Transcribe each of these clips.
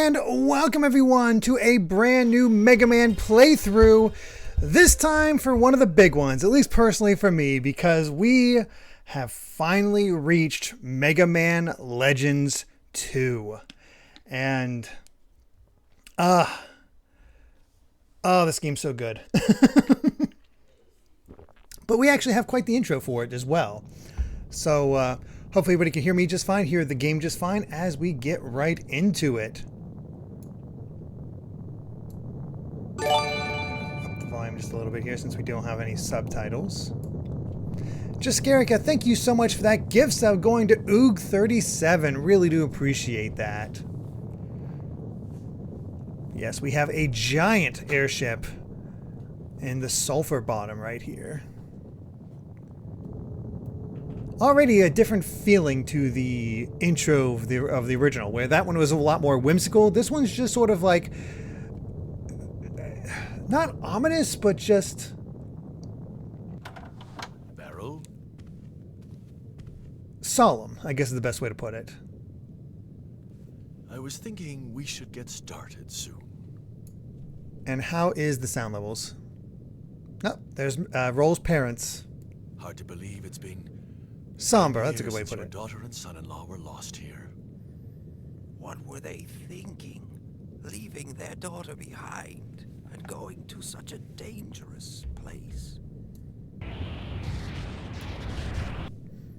And welcome everyone to a brand new Mega Man playthrough. This time for one of the big ones, at least personally for me, because we have finally reached Mega Man Legends 2. And oh, this game's so good. But we actually have quite the intro for it as well. So hopefully everybody can hear me just fine, hear the game just fine as we get right into it. Up the volume just a little bit here since we don't have any subtitles. Jaskarica, thank you so much for that gift sub going to Oog37. Really do appreciate that. Yes, we have a giant airship in the sulfur bottom right here. Already a different feeling to the intro of the original, where that one was a lot more whimsical. This one's just sort of like, not ominous, but just... Barrel? Solemn, I guess is the best way to put it. I was thinking we should get started soon. And how is the sound levels? Oh, there's Roll's parents. Hard to believe it's been... Somber, that's a good way to put your it. Daughter and son-in-law were lost here. What were they thinking? Leaving their daughter behind and going to such a dangerous place?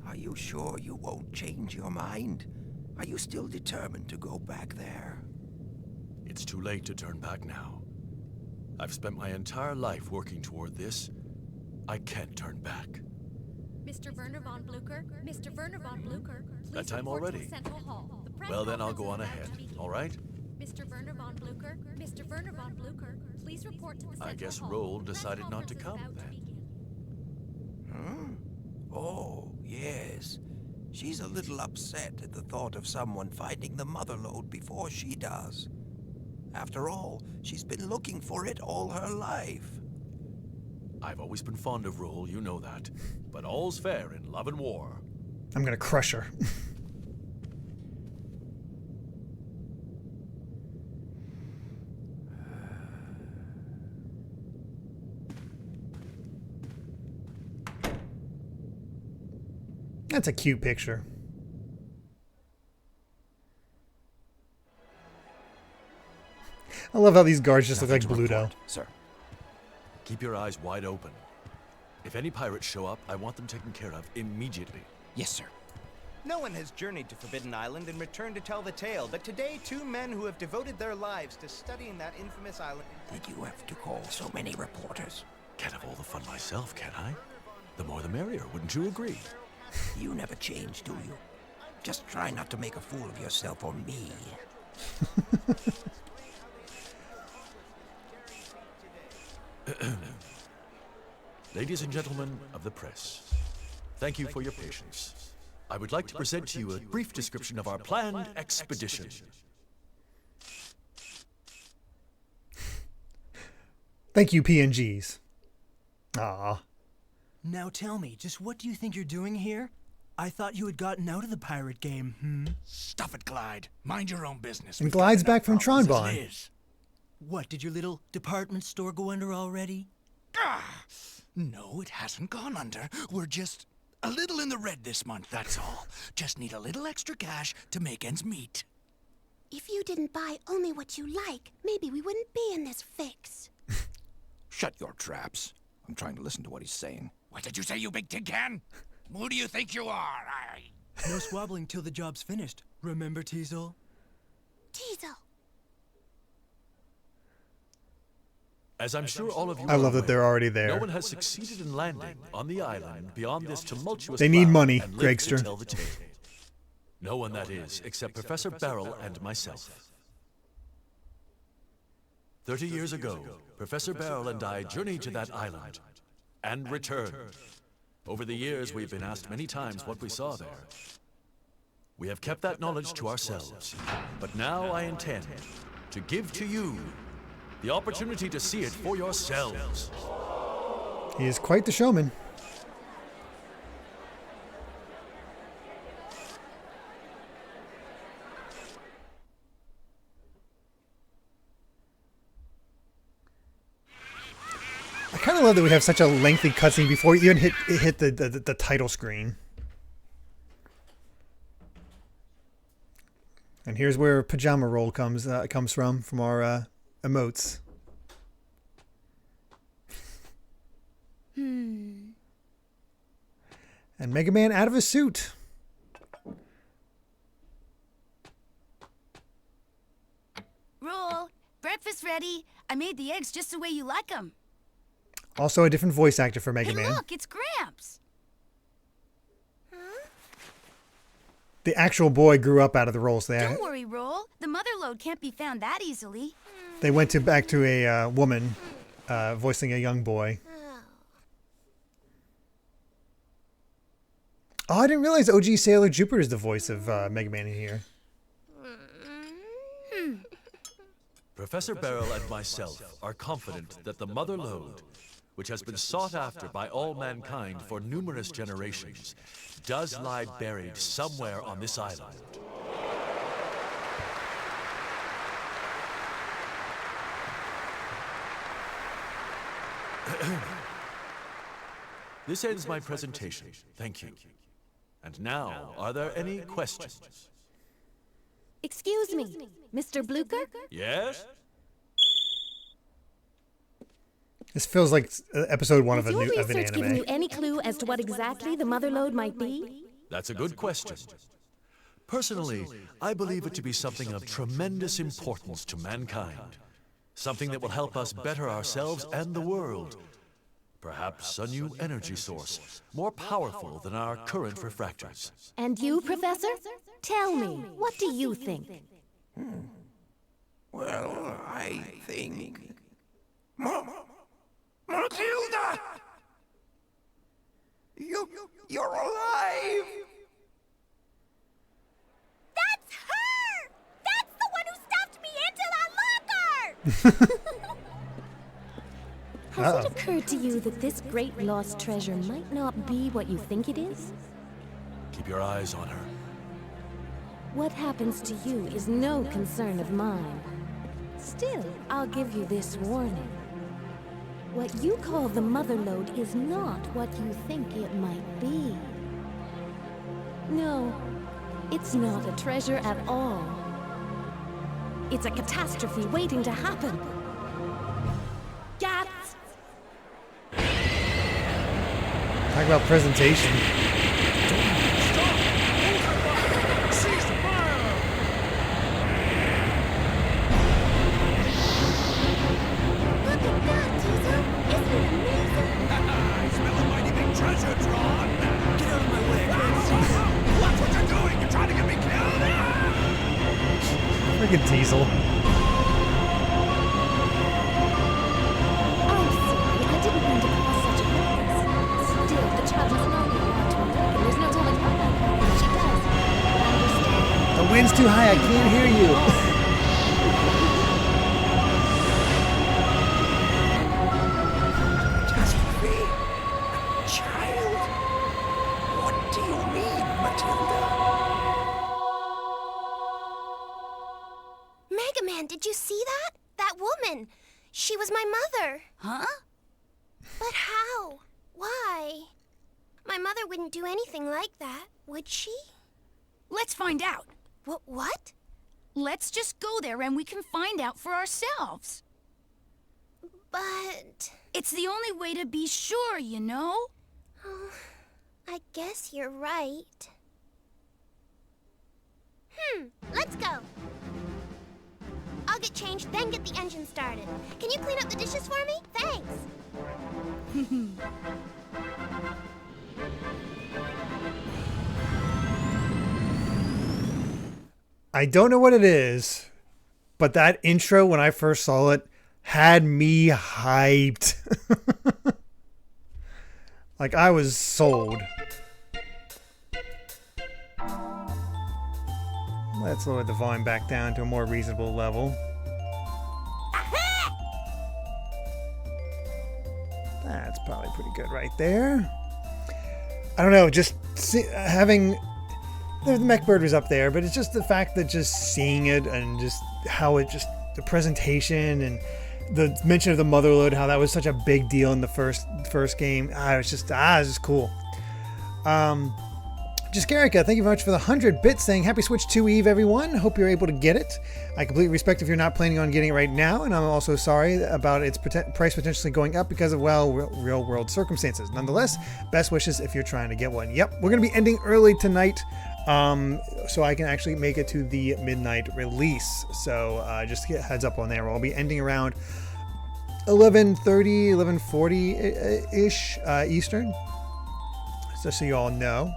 Are you sure you won't change your mind? Are you still determined to go back there? It's too late to turn back now. I've spent my entire life working toward this. I can't turn back. Mr. Werner von Bluecher, Mr. Werner von Bluecher, please That time report to already? the Central Hall. The press Well, then I'll conference go is on about ahead, to begin. all right? Mr. Werner von Bluecher, Mr. Werner von Bluecher, please report to the Central I guess Hall. Roll The press decided not to conference is come, about to then. begin. Oh, yes. She's a little upset at the thought of someone finding the Mother Lode before she does. After all, she's been looking for it all her life. I've always been fond of Roll, you know that. But all's fair in love and war. I'm gonna crush her. That's a cute picture. I love how these guards just look like Nothing to Bluto. report, sir. Keep your eyes wide open. If any pirates show up, I want them taken care of immediately. Yes, sir. No one has journeyed to Forbidden Island and returned to tell the tale, but today 2 men who have devoted their lives to studying that infamous island... Did you have to call so many reporters? Can't have all the fun myself, can I? The more the merrier, wouldn't you agree? You never change, do you? Just try not to make a fool of yourself or me. Ladies and gentlemen of the press, thank you for your patience. I would like to present to you a brief description of our planned expedition. Thank you, PNGs. Aw. Now tell me, just what do you think you're doing here? I thought you had gotten out of the pirate game, Stuff it, Glide. Mind your own business. And We've got Glide's enough back from problems as Tronbon. it is. What, did your little department store go under already? Ah, no, it hasn't gone under. We're just a little in the red this month, that's all. Just need a little extra cash to make ends meet. If you didn't buy only what you like, maybe we wouldn't be in this fix. Shut your traps. I'm trying to listen to what he's saying. What did you say, you big tin can? Who do you think you are? No squabbling till the job's finished. Remember, Teasel? Teasel. As I'm sure all of you I are love that aware, they're already there. No one has succeeded in landing on the island beyond this tumultuous They need cloud money, and lived to Gregster. tell the tale. No one, that is, except Professor Barrel and myself. 30 years ago, Professor Barrel and I journeyed to that island and returned. Over the years, we've been asked many times what we saw there. We have kept that knowledge to ourselves, but now I intend to give to you the opportunity to see it for yourselves. He is quite the showman. I kind of love that we have such a lengthy cutscene before you even hit the title screen. And here's where pajama roll comes from our emotes. And Mega Man out of his suit. Roll, breakfast ready. I made the eggs just the way you like them. Also a different voice actor for Mega Hey, Man. look, it's Gramps. The actual boy grew up out of the roles there. Don't worry, Roll. The Mother Lode can't be found that easily. They went back to a woman voicing a young boy. Oh, I didn't realize OG Sailor Jupiter is the voice of Mega Man in here. Professor Beryl and myself are confident that the Mother Lode, which has been sought after by all mankind for numerous generations, does lie buried somewhere on this island. This ends my presentation. Thank you. And now, are there any questions? Excuse me, Mr. Bluecher? Yes? This feels like episode 1 of Has an your research anime. given you any clue as to what exactly the Mother Lode might be? That's a good question. Personally, I believe it to be something of tremendous importance to mankind. Something that will help us better ourselves and the world. Perhaps a new energy source, more powerful than our current refractors. And you, Professor? Tell me, what do you think? Well, I think... Matilda! You're alive! That's her! That's the one who stuffed me into the locker! Has it occurred to you that this great lost treasure might not be what you think it is? Keep your eyes on her. What happens to you is no concern of mine. Still, I'll give you this warning. What you call the Mother Lode is not what you think it might be. No, it's not a treasure at all. It's a catastrophe waiting to happen. Gats! Talk about presentation. Look at that, Teaser! Isn't it amazing? I smell a mighty big treasure, Tron! Get out of my way, Watch what you're doing! You're trying to get me killed! Freaking Teasel. I'm sorry, I didn't mean to cause such a ruckus. Still, the child must not be allowed to awaken. There's no telling what might happen if she does. Understand? The wind's too high, I can't hear you. Catastrophe? A child? What do you mean, Matilda? Mega Man, did you see that? That woman. She was my mother. Huh? But how? Why? My mother wouldn't do anything like that, would she? Let's find out. What? Let's just go there and we can find out for ourselves. But... It's the only way to be sure, you know? Oh, I guess you're right. Let's go. I'll get changed, then get the engine started. Can you clean up the dishes for me? Thanks. I don't know what it is, but that intro when I first saw it had me hyped. Like I was sold. Let's lower the volume back down to a more reasonable level. That's probably pretty good right there. I don't know, just having... The mech bird was up there, but it's just the fact that just seeing it and just how it just... The presentation and the mention of the Mother Lode, how that was such a big deal in the first game. It was just cool. Just Garrica, thank you very much for the 100 bits saying happy Switch 2 Eve, everyone. Hope you're able to get it. I completely respect if you're not planning on getting it right now, and I'm also sorry about its price potentially going up because of, well, real world circumstances. Nonetheless, best wishes if you're trying to get one. Yep, we're going to be ending early tonight, so I can actually make it to the midnight release. So just get heads up on there. We'll be ending around 11:30, 11:40-ish Eastern, just so you all know.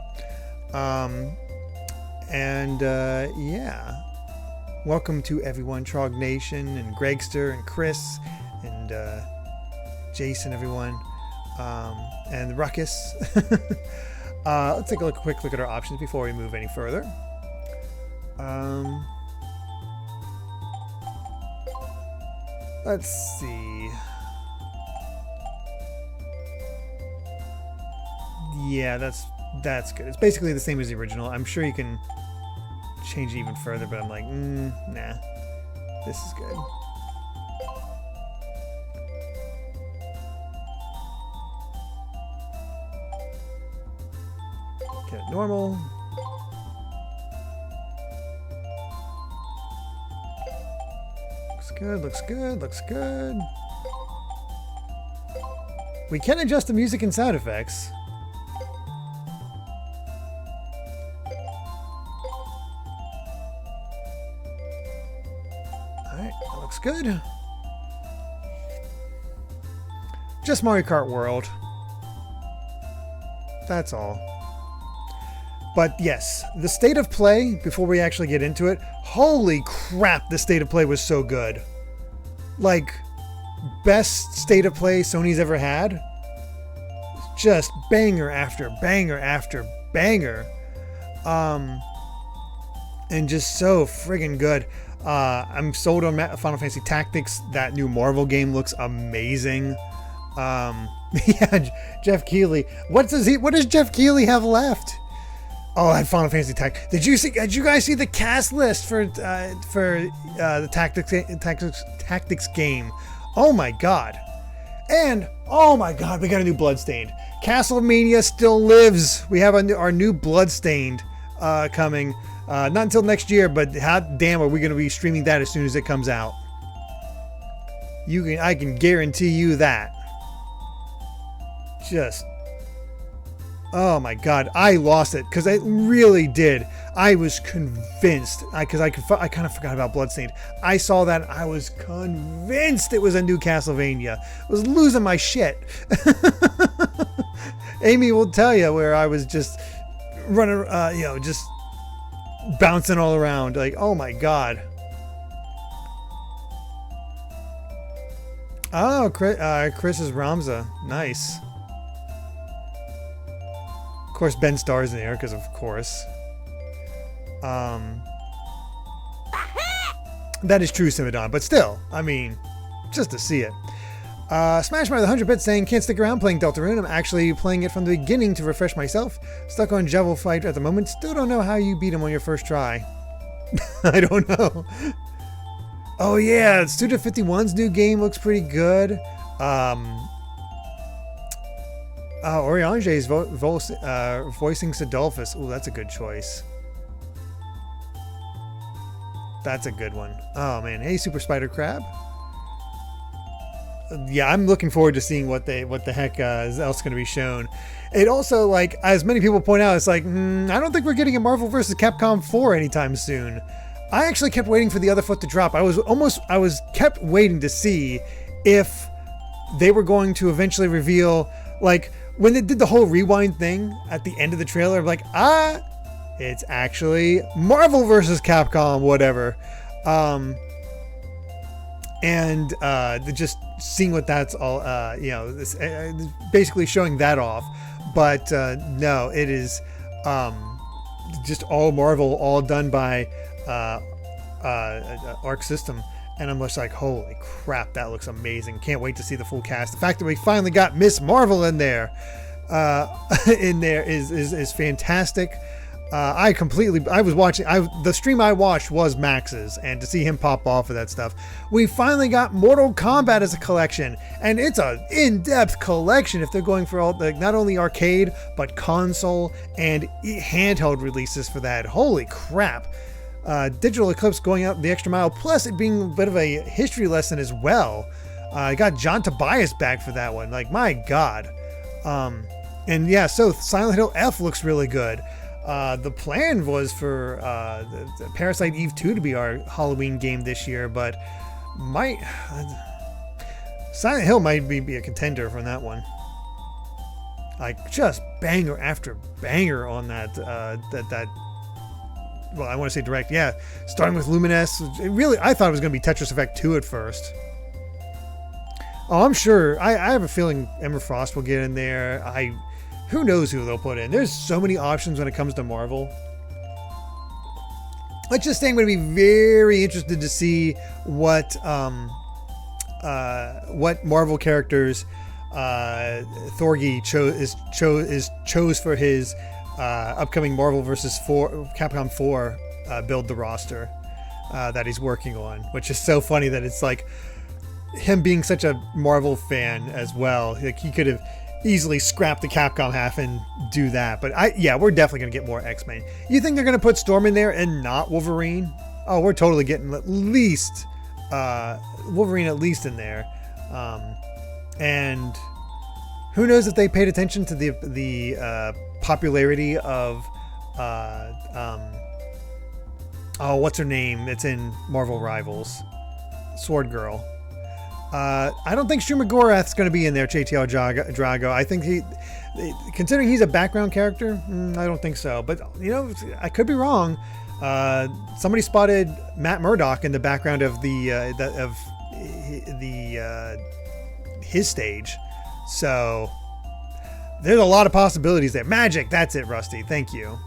Yeah, welcome to everyone, Trog Nation and Gregster and Chris and Jason, everyone, and Ruckus. Let's take a quick look at our options before we move any further. Let's see. Yeah, that's good. It's basically the same as the original. I'm sure you can change it even further, but I'm like, nah. This is good. Get it normal. Looks good, looks good, looks good. We can adjust the music and sound effects. Good. Just Mario Kart World. That's all. But yes, the state of play, before we actually get into it, holy crap, the state of play was so good. Like, best state of play Sony's ever had. Just banger after banger after banger. And just so friggin' good. I'm sold on Final Fantasy Tactics. That new Marvel game looks amazing. Yeah, Jeff Keighley. What does Jeff Keighley have left? Oh, I had Final Fantasy Tactics. Did you guys see the cast list for the Tactics game? Oh my god. And oh my god, we got a new Bloodstained. Castlevania still lives. We have our new Bloodstained coming. Not until next year, but how damn are we going to be streaming that as soon as it comes out? I can guarantee you that. Just, oh my god, I lost it because I really did. I was convinced because I kind of forgot about Bloodstained. I saw that and I was convinced it was a new Castlevania. I was losing my shit. Amy will tell you where I was just running, just bouncing all around, like, oh my god. Oh, Chris is Ramza. Nice. Of course, Ben Starr's in there, because of course. That is true, Simodon, but still, I mean, just to see it. Smash by the 100 bits saying, can't stick around playing Deltarune. I'm actually playing it from the beginning to refresh myself. Stuck on Jevil Fight at the moment. Still don't know how you beat him on your first try. I don't know. Oh yeah, Studio 51's new game looks pretty good. Oriange is voicing Sidolphus. Ooh, that's a good choice. That's a good one. Oh man, hey Super Spider Crab. Yeah, I'm looking forward to seeing what the heck is else going to be shown. It also, like, as many people point out, it's like, I don't think we're getting a Marvel vs. Capcom 4 anytime soon. I actually kept waiting for the other foot to drop. I was kept waiting to see if they were going to eventually reveal, like, when they did the whole rewind thing at the end of the trailer, I'm like, it's actually Marvel vs. Capcom, whatever. And just seeing what that's all, this, basically showing that off. But no, it is just all Marvel, all done by Arc System. And I'm just like, holy crap, that looks amazing. Can't wait to see the full cast. The fact that we finally got Miss Marvel in there is fantastic. I was watching, the stream I watched was Max's, and to see him pop off of that stuff, we finally got Mortal Kombat as a collection, and it's an in-depth collection if they're going for all, like, not only arcade, but console and handheld releases for that. Holy crap. Digital Eclipse going out the extra mile, plus it being a bit of a history lesson as well. I got John Tobias back for that one. Like, my God. And yeah, so Silent Hill F looks really good. The plan was for the Parasite Eve 2 to be our Halloween game this year, but Silent Hill might be a contender for that one. Like, just banger after banger on that well, I want to say direct, yeah, starting with Lumines. I thought it was going to be Tetris Effect 2 at first. Oh, I'm sure. I have a feeling Emma Frost will get in there. Who knows who they'll put in? There's so many options when it comes to Marvel. Let's just say I'm going to be very interested to see what Marvel characters Thorgy chose for his upcoming Marvel vs. Capcom 4 build the roster that he's working on, which is so funny that it's like him being such a Marvel fan as well. Like, he could have easily scrap the Capcom half and do that. But yeah, we're definitely going to get more X-Men. You think they're going to put Storm in there and not Wolverine? Oh, we're totally getting at least Wolverine at least in there. And who knows if they paid attention to the popularity of what's her name? It's in Marvel Rivals, Sword Girl. I don't think Shuma Gorath's going to be in there, JTL Drago. I think considering he's a background character, I don't think so. But, you know, I could be wrong. Somebody spotted Matt Murdock in the background of his stage. So there's a lot of possibilities there. Magic, that's it, Rusty. Thank you.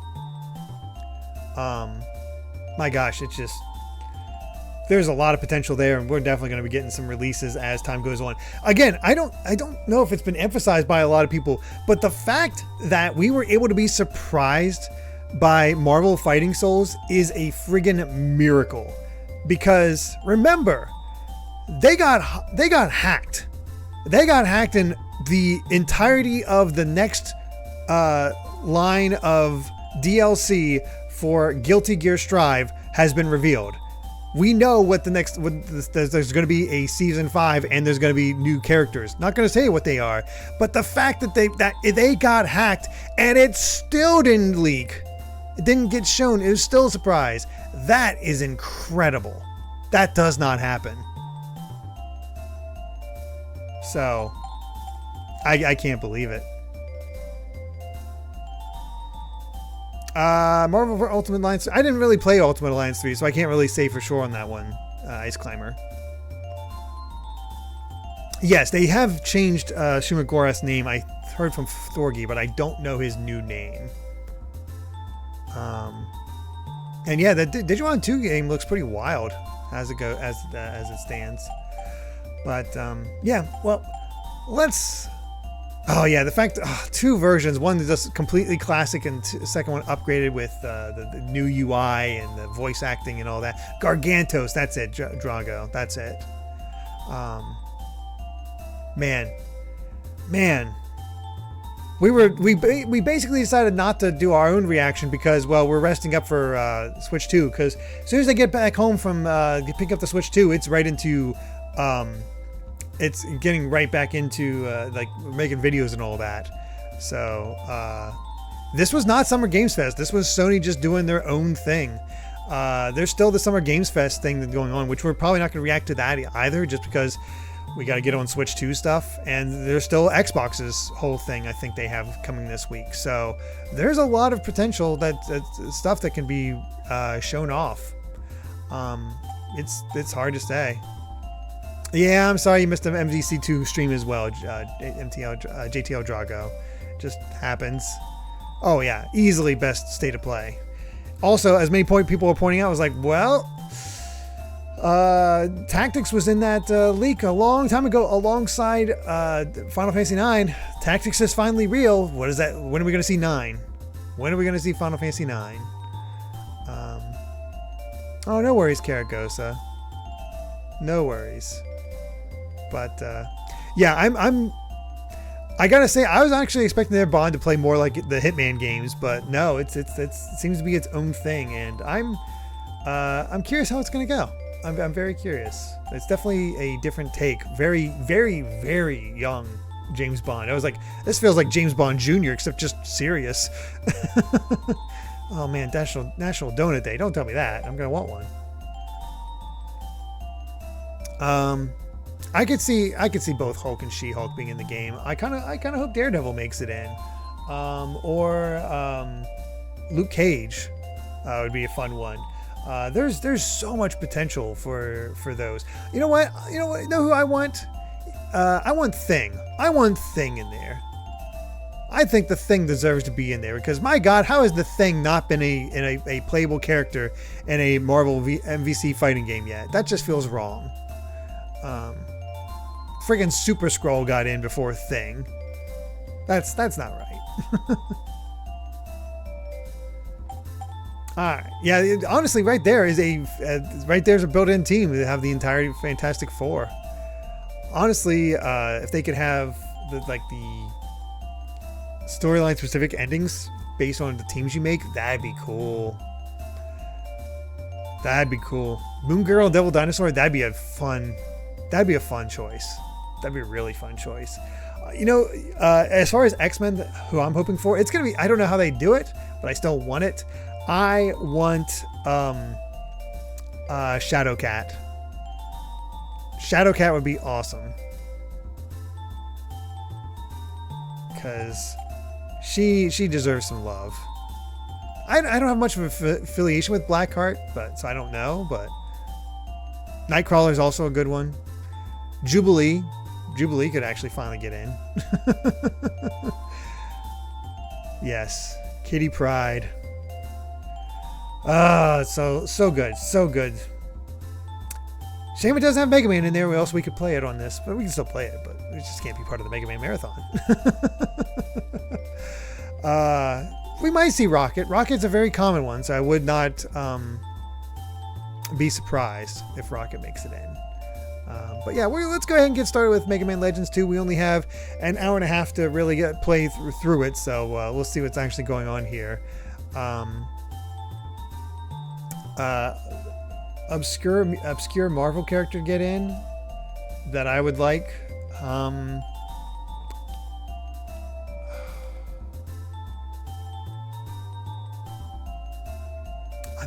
My gosh, it's just... there's a lot of potential there, and we're definitely going to be getting some releases as time goes on. Again, I don't know if it's been emphasized by a lot of people, but the fact that we were able to be surprised by Marvel Fighting Souls is a friggin' miracle. Because remember, they got hacked. They got hacked, and the entirety of the next line of DLC for Guilty Gear Strive has been revealed. We know what there's going to be a season 5, and there's going to be new characters. Not going to say what they are, but the fact that they got hacked and it still didn't leak, it didn't get shown, it was still a surprise. That is incredible. That does not happen. So, I can't believe it. Marvel Ultimate Alliance. I didn't really play Ultimate Alliance 3, so I can't really say for sure on that one. Ice Climber. Yes, they have changed Shuma Gorath's name. I heard from Thorgy, but I don't know his new name. And yeah, the Digimon 2 game looks pretty wild as it stands. But yeah, well, let's. Oh yeah, the fact two versions, one is just completely classic, and the second one upgraded with the new UI and the voice acting and all that. Gargantos, that's it, Drago, that's it. Man, we basically decided not to do our own reaction because, well, we're resting up for Switch 2. Because as soon as I get back home from pick up the Switch 2, it's right into it's getting right back into like making videos and all that. So this was not Summer Games Fest. This was Sony just doing their own thing. There's still the Summer Games Fest thing that's going on, which we're probably not going to react to that either, just because we got to get on Switch 2 stuff. And there's still Xbox's whole thing I think they have coming this week. So there's a lot of potential that stuff that can be shown off. It's hard to say. Yeah, I'm sorry you missed the MDC2 stream as well, JTL Drago. Just happens. Oh yeah, easily best state of play. Also, as many people were pointing out, I was like, well, Tactics was in that leak a long time ago alongside Final Fantasy IX. Tactics is finally real. What is that? When are we going to see 9? When are we going to see Final Fantasy IX? Oh, no worries, Karagosa. No worries. But yeah, I gotta say, I was actually expecting their bond to play more like the Hitman games, but no, it seems to be its own thing, and I'm curious how it's gonna go. I'm very curious. It's definitely a different take. Very, very, very young James Bond. I was like, this feels like James Bond Jr., except just serious. Oh man, National Donut Day. Don't tell me that. I'm gonna want one. I could see both Hulk and She-Hulk being in the game. I kind of hope Daredevil makes it in, or Luke Cage would be a fun one. There's so much potential for those. You know what? You know who I want? I want Thing. I want Thing in there. I think the Thing deserves to be in there because my God, how has the Thing not been a playable character in a Marvel MVC fighting game yet? That just feels wrong. Friggin' Super Skrull got in before Thing. That's not right. Alright, yeah, honestly, right there's a built-in team to have the entire Fantastic Four. Honestly, if they could have the storyline specific endings based on the teams you make, that'd be cool. That'd be cool. Moon Girl and Devil Dinosaur, that'd be a fun choice. That'd be a really fun choice. As far as X-Men, who I'm hoping for, it's gonna be, I don't know how they do it, but I still want it. I want Shadowcat. Shadowcat would be awesome. Because she deserves some love. I don't have much of an affiliation with Blackheart, so I don't know, but Nightcrawler is also a good one. Jubilee could actually finally get in. Yes, Kitty Pryde. So good, so good. Shame it doesn't have Mega Man in there, or else we could play it on this, but we can still play it, but it just can't be part of the Mega Man marathon. We might see Rocket. Rocket's a very common one, so I would not be surprised if Rocket makes it in. But yeah, let's go ahead and get started with Mega Man Legends 2. We only have an hour and a half to really play through it, so we'll see what's actually going on here. Obscure Marvel character get in that I would like. I'm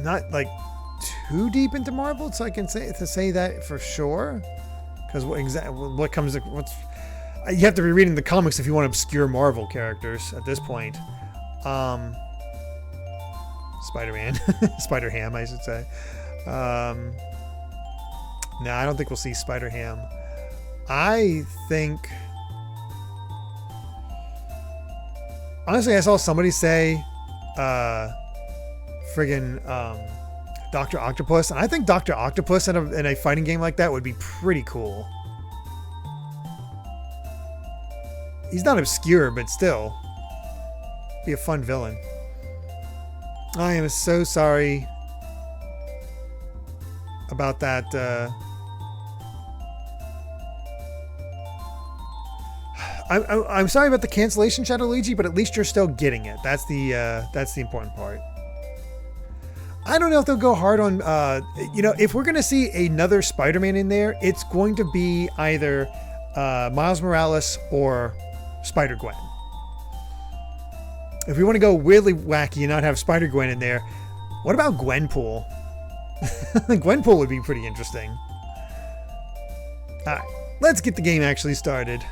not too deep into Marvel, so I can say that for sure. Because you have to be reading the comics if you want obscure Marvel characters at this point. Spider-Man, Spider-Ham, I should say. No, I don't think we'll see Spider-Ham. I think, honestly, I saw somebody say, Dr. Octopus, and I think Dr. Octopus in a fighting game like that would be pretty cool. He's not obscure, but still, be a fun villain. I am so sorry about that. I'm sorry about the cancellation, Shadow Luigi, but at least you're still getting it. That's the important part. I don't know if they'll go hard on, if we're going to see another Spider-Man in there, it's going to be either Miles Morales or Spider-Gwen. If we want to go weirdly wacky and not have Spider-Gwen in there, what about Gwenpool? Gwenpool would be pretty interesting. Alright, let's get the game actually started.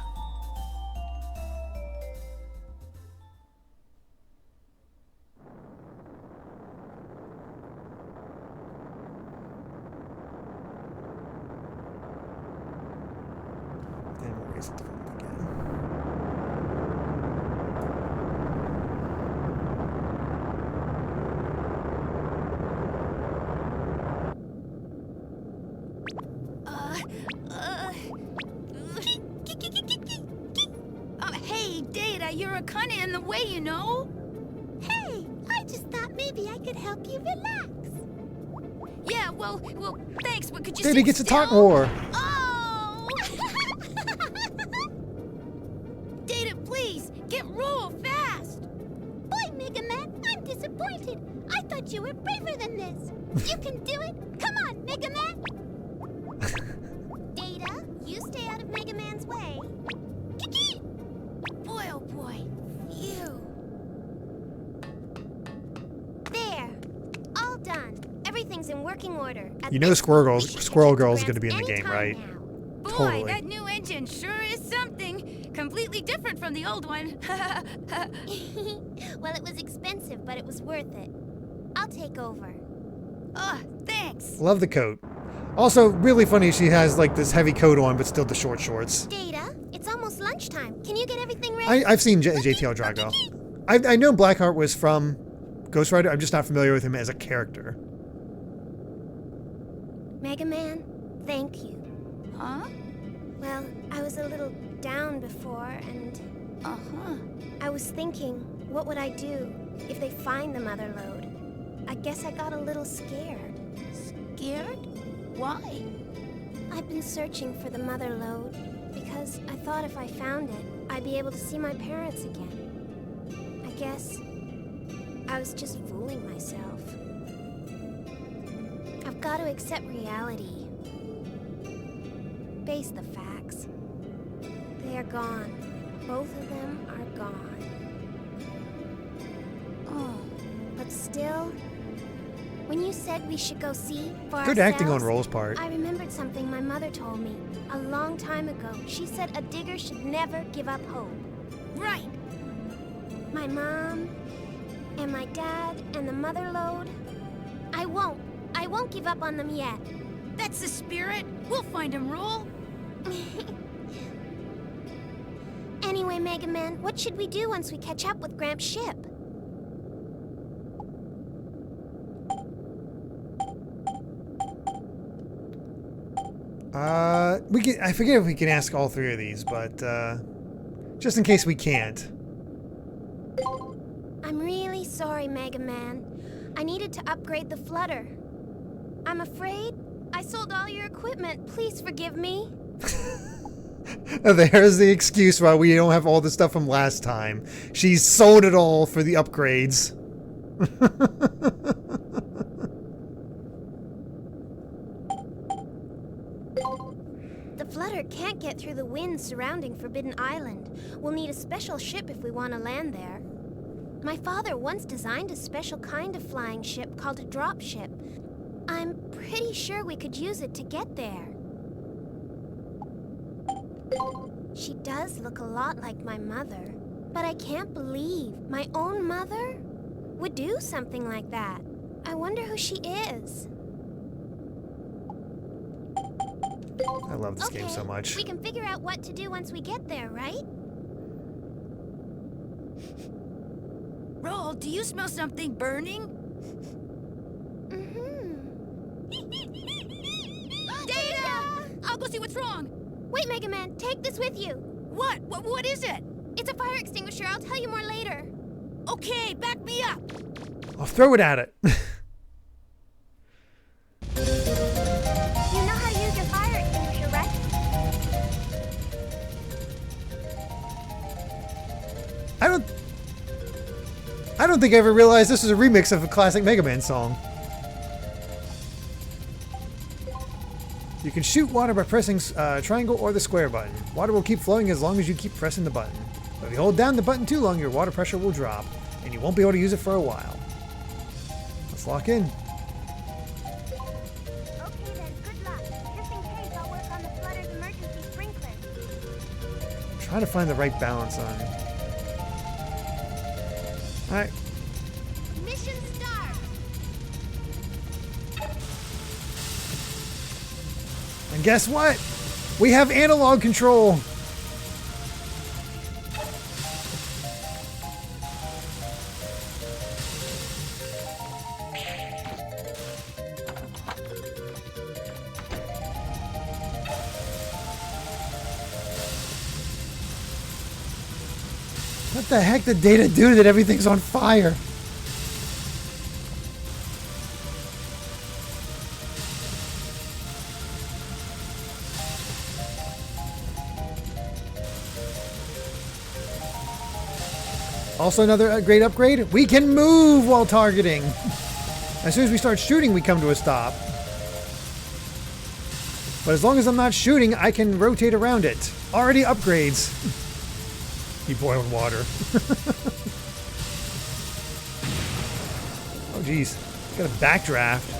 Hey, Data, you're a kinda in the way, you know? Hey, Maybe I could help you relax. Yeah, well, thanks, but could you Data sit gets to still? talk more. Oh! Data, please, get Rule fast. Boy, Mega Man, I'm disappointed. I thought you were braver than this. You can do it. Come on, Mega Man. Data, you stay out of Mega Man's way. Kiki! Boy, oh boy, phew. There. All done. Everything's in working order. At You know this Squirrel point, Girl's, we should Squirrel get to Girl's going to Gramps be in the game, anytime right? now. Boy, Totally. that new engine sure is something. Completely different from the old one. Well, it was expensive, but it was worth it. I'll take over. Oh, thanks. Love the coat. Also, really funny she has like this heavy coat on, but still the short shorts. Data, it's almost lunchtime. Can you get everything ready? I've seen JTL Drago. I know Blackheart was from Ghost Rider. I'm just not familiar with him as a character. Mega Man, thank you. Huh? Well, I was a little down before, and Uh-huh. I was thinking, what would I do if they find the Mother Lode? I guess I got a little scared. Scared? Why? I've been searching for the Mother Lode because I thought if I found it, I'd be able to see my parents again. I guess I was just fooling myself. I've got to accept reality. Face the facts. They are gone. Both of them are gone. Oh. But still, when you said we should go see for Good ourselves, acting on Roll's part. I remembered something my mother told me a long time ago. She said a digger should never give up hope. Right. My mom and my dad and the Mother Lode, I won't give up on them yet. That's the spirit. We'll find him, Rule. Anyway, Mega Man, what should we do once we catch up with Gramps' ship? I forget if we can ask all three of these, but just in case we can't. I'm really sorry, Mega Man. I needed to upgrade the flutter. I'm afraid I sold all your equipment. Please forgive me. There's the excuse why we don't have all the stuff from last time. She's sold it all for the upgrades. The flutter can't get through the winds surrounding Forbidden Island. We'll need a special ship if we want to land there. My father once designed a special kind of flying ship called a drop ship. I'm pretty sure we could use it to get there. She does look a lot like my mother, but I can't believe my own mother would do something like that. I wonder who she is. I love this game so much. We can figure out what to do once we get there, right? Roll, do you smell something burning? Data! I'll go see what's wrong. Wait, Mega Man, take this with you. What? What is it? It's a fire extinguisher. I'll tell you more later. Okay, back me up. I'll throw it at it. You know how to use your fire extinguisher, right? I don't think I ever realized this was a remix of a classic Mega Man song. You can shoot water by pressing triangle or the square button. Water will keep flowing as long as you keep pressing the button. But if you hold down the button too long, your water pressure will drop, and you won't be able to use it for a while. Let's lock in. Okay then, good luck. Just in case, I'll work on the flutter's emergency sprinkler. I'm trying to find the right balance on. Alright. Mission start. And guess what? We have analog control. What the heck did Data do that everything's on fire? Also another great upgrade. We can move while targeting. As soon as we start shooting, we come to a stop. But as long as I'm not shooting, I can rotate around it. Already upgrades. Keep boiling water. Oh, geez. Got a backdraft.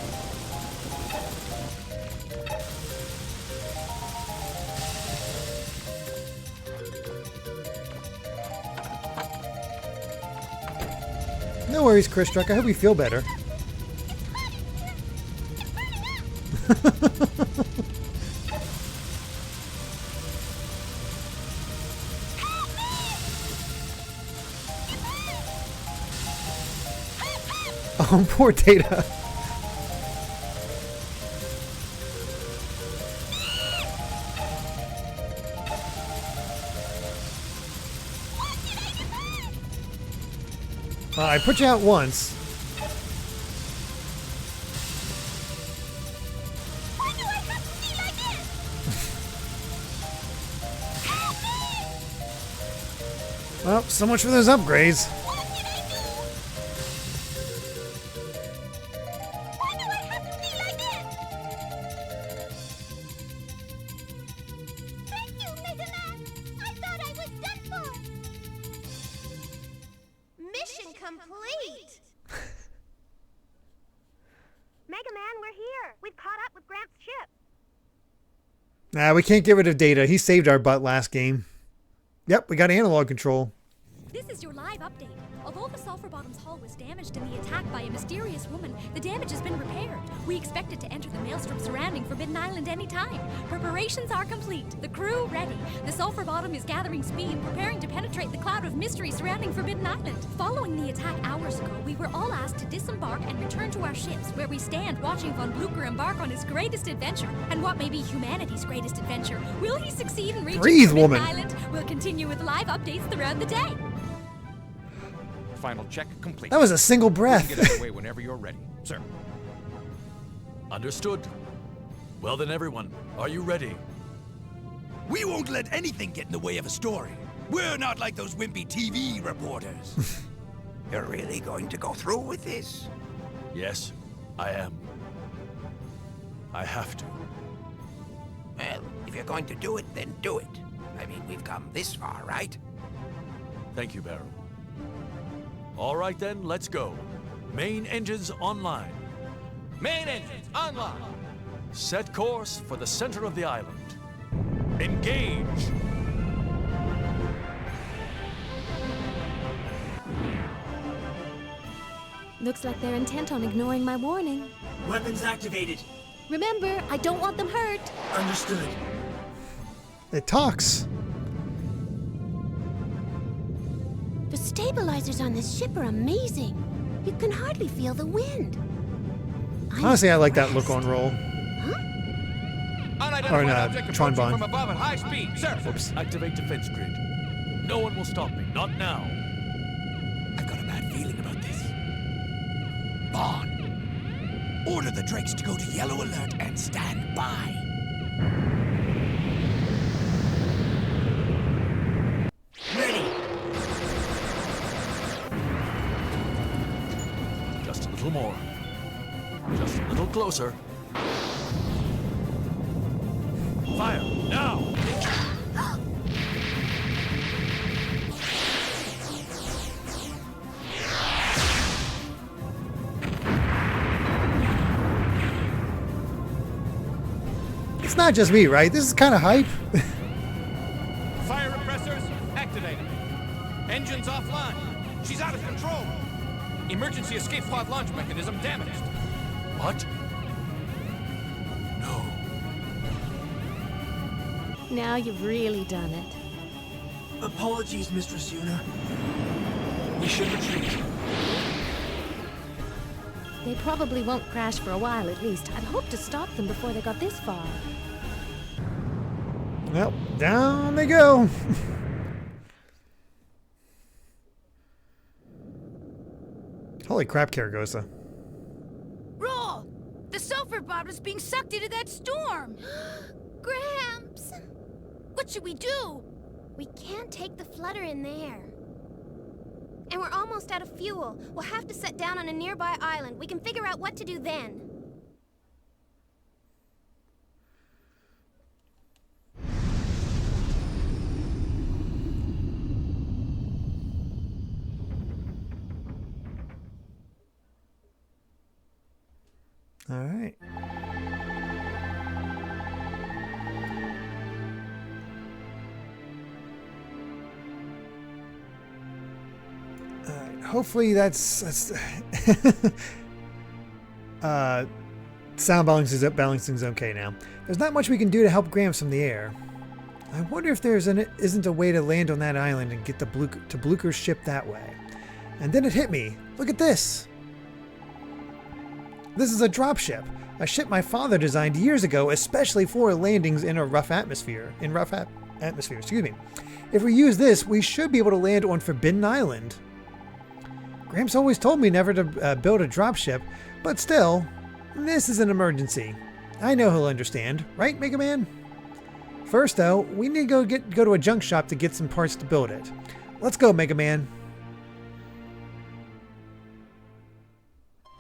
No worries, Chris Truck. I hope you feel better. Oh, poor Data. I put you out once. Why do I have to be like this? Well, so much for those upgrades. What did I do? Why do I have to be like this? Thank you, Mega Man. I thought I was done for. Mission complete! Mega Man, we're here. We've caught up with Gramps' ship. Nah, we can't get rid of Data. He saved our butt last game. Yep, we got analog control. This is your live update. Although the Sulphur Bottom's hull was damaged in the attack by a mysterious woman, the damage has been repaired. We expect it to enter the maelstrom surrounding Forbidden Island any time. Preparations are complete. The crew ready. The Sulphur Bottom is gathering speed, preparing to penetrate the cloud of mystery surrounding Forbidden Island. Following the attack hours ago, we were all asked to disembark and return to our ships, where we stand watching von Bluecher embark on his greatest adventure, and what may be humanity's greatest adventure. Will he succeed in reaching Breathe, Forbidden woman. Island? We'll continue with live updates throughout the day. Final check complete. That was a single You breath. can get underway whenever you're ready, sir. Understood. Well then, everyone, are you ready? We won't let anything get in the way of a story. We're not like those wimpy TV reporters. You're really going to go through with this? Yes, I am. I have to. Well, if you're going to do it, then do it. I mean, we've come this far, right? Thank you, Barrel. All right then, let's go. Main engines online. Main engines online. Set course for the center of the island. Engage! Looks like they're intent on ignoring my warning. Weapons activated. Remember, I don't want them hurt. Understood. It talks. The stabilizers on this ship are amazing. You can hardly feel the wind. Honestly, I like that look on roll. Unidentified Or, object Tron approaching Bond. from above at high speed, sir. Whoops. Activate defense grid. No one will stop me, not now. I've got a bad feeling about this. Bond, order the Drakes to go to yellow alert and stand by. Ready. Just a little more. Just a little closer. Fire, now! It's not just me, right? This is kind of hype. Fire repressors activated. Engines offline. She's out of control. Emergency escape pod launch mechanism damaged. What? No. Now you've really done it. Apologies, Mistress Yuna. We should retreat. They probably won't crash for a while at least. I'd hoped to stop them before they got this far. Well, down they go. Holy crap, Karagosa. Roll! The sulfur bottom's being sucked into that storm! Gramps! What should we do? We can't take the flutter in there. And we're almost out of fuel. We'll have to set down on a nearby island. We can figure out what to do then. All right. Hopefully that's sound balancing's okay now. There's not much we can do to help Gramps from the air. I wonder if isn't a way to land on that island and get to Blucher's ship that way. And then it hit me. Look at this. This is a dropship, a ship my father designed years ago, especially for landings in a rough atmosphere. Excuse me. If we use this, we should be able to land on Forbidden Island. Gramps always told me never to build a dropship, but still, this is an emergency. I know he'll understand, right, Mega Man? First, though, we need to go to a junk shop to get some parts to build it. Let's go, Mega Man.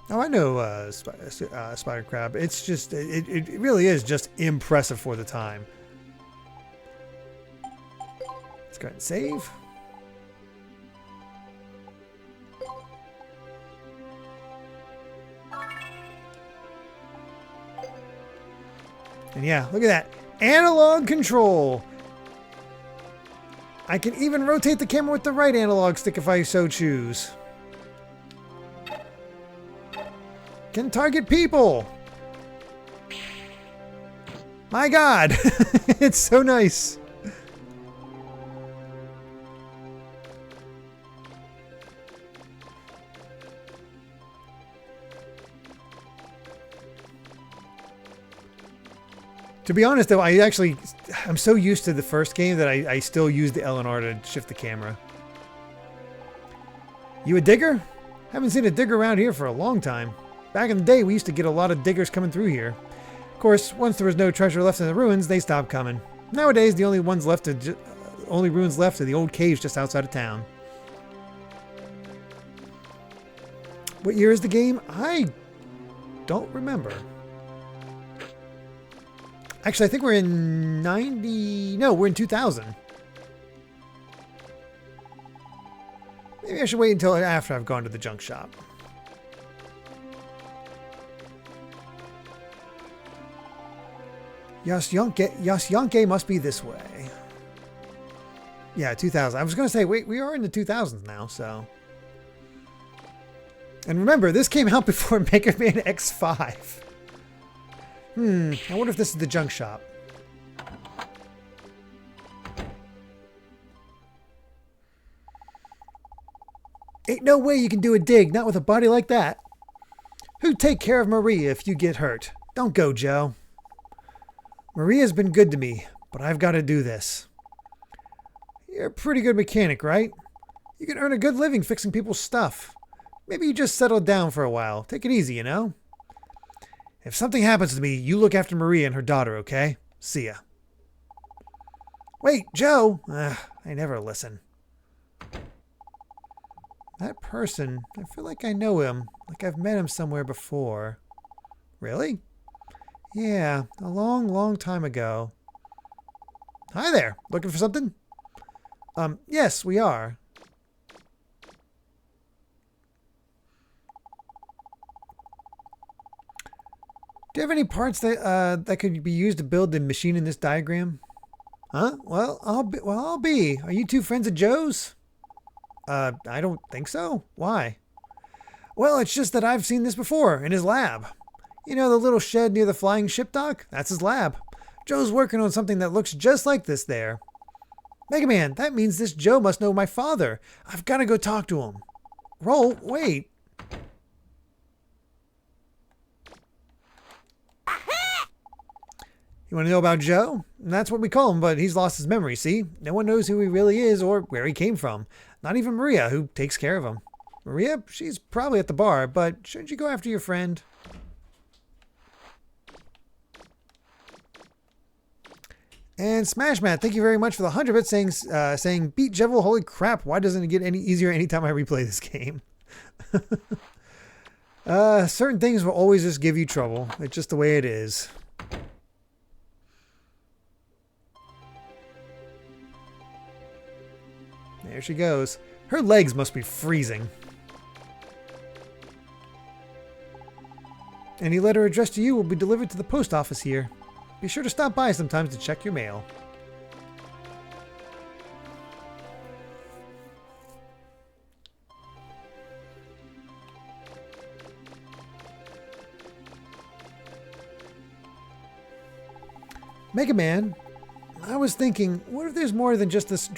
Oh, I know Spider Crab. It's just, it really is just impressive for the time. Let's go ahead and save. And yeah, look at that. Analog control. I can even rotate the camera with the right analog stick if I so choose. Can target people. My God, it's so nice. To be honest, though, I'm so used to the first game that I still use the L and R to shift the camera. You a digger? Haven't seen a digger around here for a long time. Back in the day, we used to get a lot of diggers coming through here. Of course, once there was no treasure left in the ruins, they stopped coming. Nowadays, the only ruins left are the old caves just outside of town. What year is the game? I don't remember. Actually, I think we're in 90... No, we're in 2000. Maybe I should wait until after I've gone to the junk shop. Yasyanke must be this way. Yeah, 2000. I was going to say, wait, we are in the 2000s now, so... And remember, this came out before Mega Man X5. I wonder if this is the junk shop. Ain't no way you can do a dig, not with a body like that. Who'd take care of Maria if you get hurt? Don't go, Joe. Maria's been good to me, but I've got to do this. You're a pretty good mechanic, right? You can earn a good living fixing people's stuff. Maybe you just settle down for a while. Take it easy, you know? If something happens to me, you look after Maria and her daughter, okay? See ya. Wait, Joe! I never listen. That person, I feel like I know him. Like I've met him somewhere before. Really? Yeah, a long, long time ago. Hi there. Looking for something? Yes, we are. Do you have any parts that could be used to build the machine in this diagram? Huh? Well, I'll be. Are you two friends of Joe's? I don't think so. Why? Well, it's just that I've seen this before in his lab. You know the little shed near the flying ship dock? That's his lab. Joe's working on something that looks just like this there. Mega Man, that means this Joe must know my father. I've got to go talk to him. Roll, wait. You want to know about Joe? That's what we call him, but he's lost his memory, see? No one knows who he really is or where he came from. Not even Maria, who takes care of him. Maria, she's probably at the bar, but shouldn't you go after your friend? And Smash Matt, thank you very much for the 100 bits saying beat Jevil, holy crap, why doesn't it get any easier anytime I replay this game? Certain things will always just give you trouble. It's just the way it is. There she goes. Her legs must be freezing. Any letter addressed to you will be delivered to the post office here. Be sure to stop by sometimes to check your mail. Mega Man, I was thinking, what if there's more than just this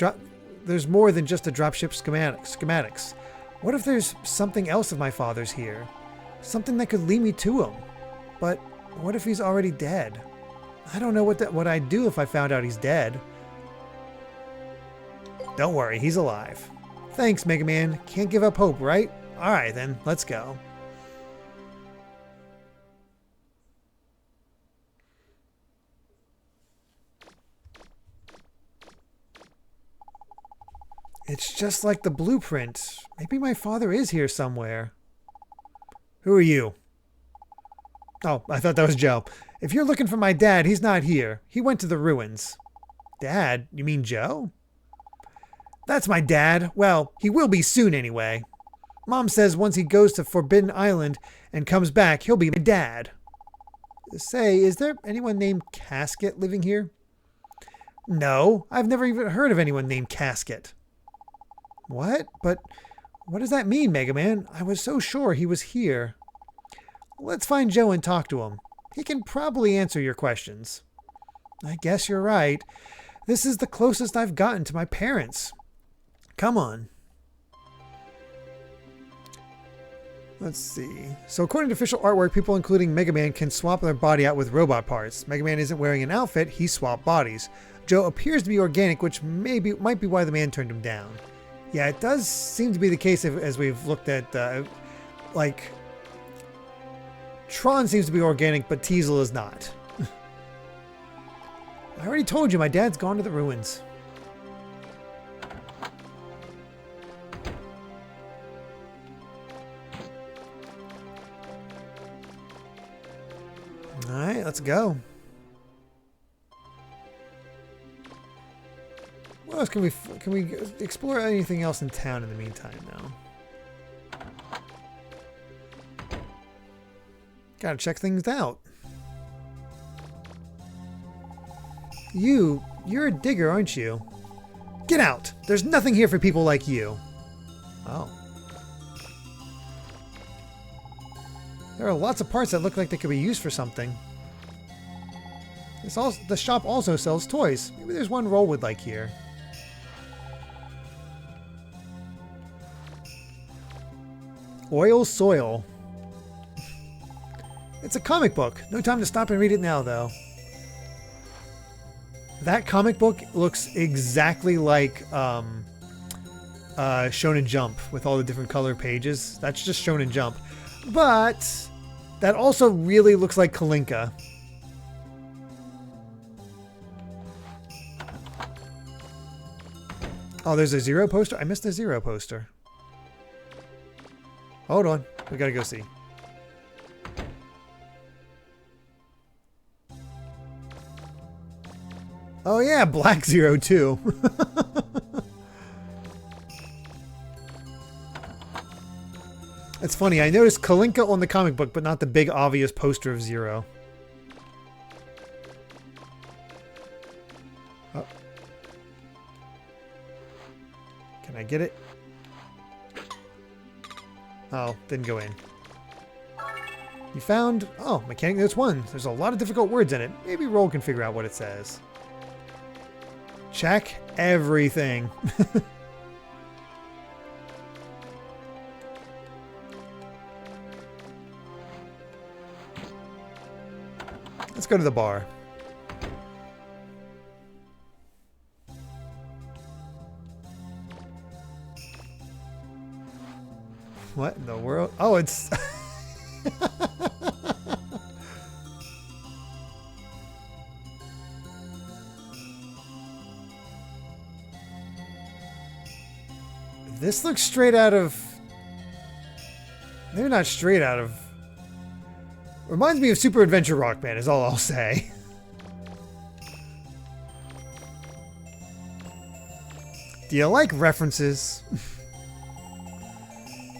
there's more than just a dropship schematics? What if there's something else of my father's here? Something that could lead me to him? But what if he's already dead? I don't know what I'd do if I found out he's dead. Don't worry, he's alive. Thanks, Mega Man. Can't give up hope, right? Alright then, let's go. It's just like the blueprint. Maybe my father is here somewhere. Who are you? Oh, I thought that was Joe. If you're looking for my dad, he's not here. He went to the ruins. Dad? You mean Joe? That's my dad. Well, he will be soon anyway. Mom says once he goes to Forbidden Island and comes back, he'll be my dad. Say, is there anyone named Casket living here? No, I've never even heard of anyone named Casket. What? But what does that mean, Mega Man? I was so sure he was here. Let's find Joe and talk to him. He can probably answer your questions. I guess you're right. This is the closest I've gotten to my parents. Come on. Let's see. So according to official artwork, people including Mega Man can swap their body out with robot parts. Mega Man isn't wearing an outfit, he swapped bodies. Joe appears to be organic, which might be why the man turned him down. Yeah, it does seem to be the case as we've looked at, like, Tron seems to be organic, but Teasel is not. I already told you, my dad's gone to the ruins. Alright, let's go. What else can we explore anything else in town in the meantime now? Gotta check things out. You're a digger, aren't you? Get out! There's nothing here for people like you. Oh. There are lots of parts that look like they could be used for something. The shop also sells toys. Maybe there's one Roll would like here. Oil Soil. It's a comic book. No time to stop and read it now, though. That comic book looks exactly like Shonen Jump with all the different color pages. That's just Shonen Jump. But that also really looks like Kalinka. Oh, there's a Zero poster? I missed the Zero poster. Hold on. We gotta go see. Oh yeah, Black Zero too. It's funny, I noticed Kalinka on the comic book, but not the big obvious poster of Zero. Oh. Can I get it? Oh, didn't go in. You found... Oh, Mechanic Notes 1. There's a lot of difficult words in it. Maybe Roll can figure out what it says. Check everything. Let's go to the bar. What in the world? Oh, it's... This looks straight out of... Maybe not straight out of... Reminds me of Super Adventure Rock Band is all I'll say. Do you like references?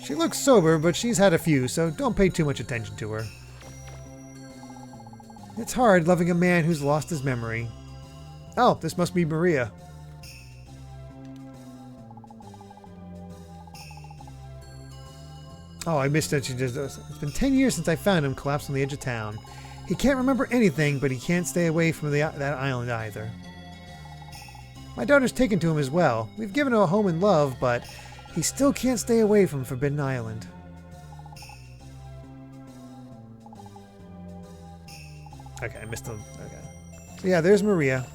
She looks sober, but she's had a few, so don't pay too much attention to her. It's hard loving a man who's lost his memory. Oh, this must be Maria. Oh, I missed that she does this. It's been 10 years since I found him collapsed on the edge of town. He can't remember anything, but he can't stay away from that island either. My daughter's taken to him as well. We've given him a home and love, but he still can't stay away from Forbidden Island. Okay, I missed the... Okay. So yeah, there's Maria.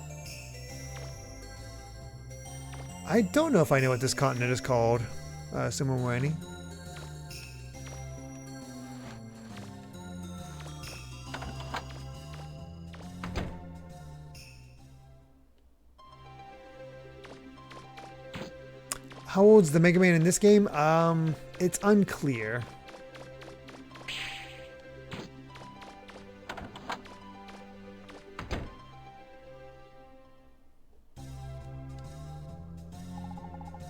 I don't know if I know what this continent is called. Simmerweni. How old's the Mega Man in this game? It's unclear.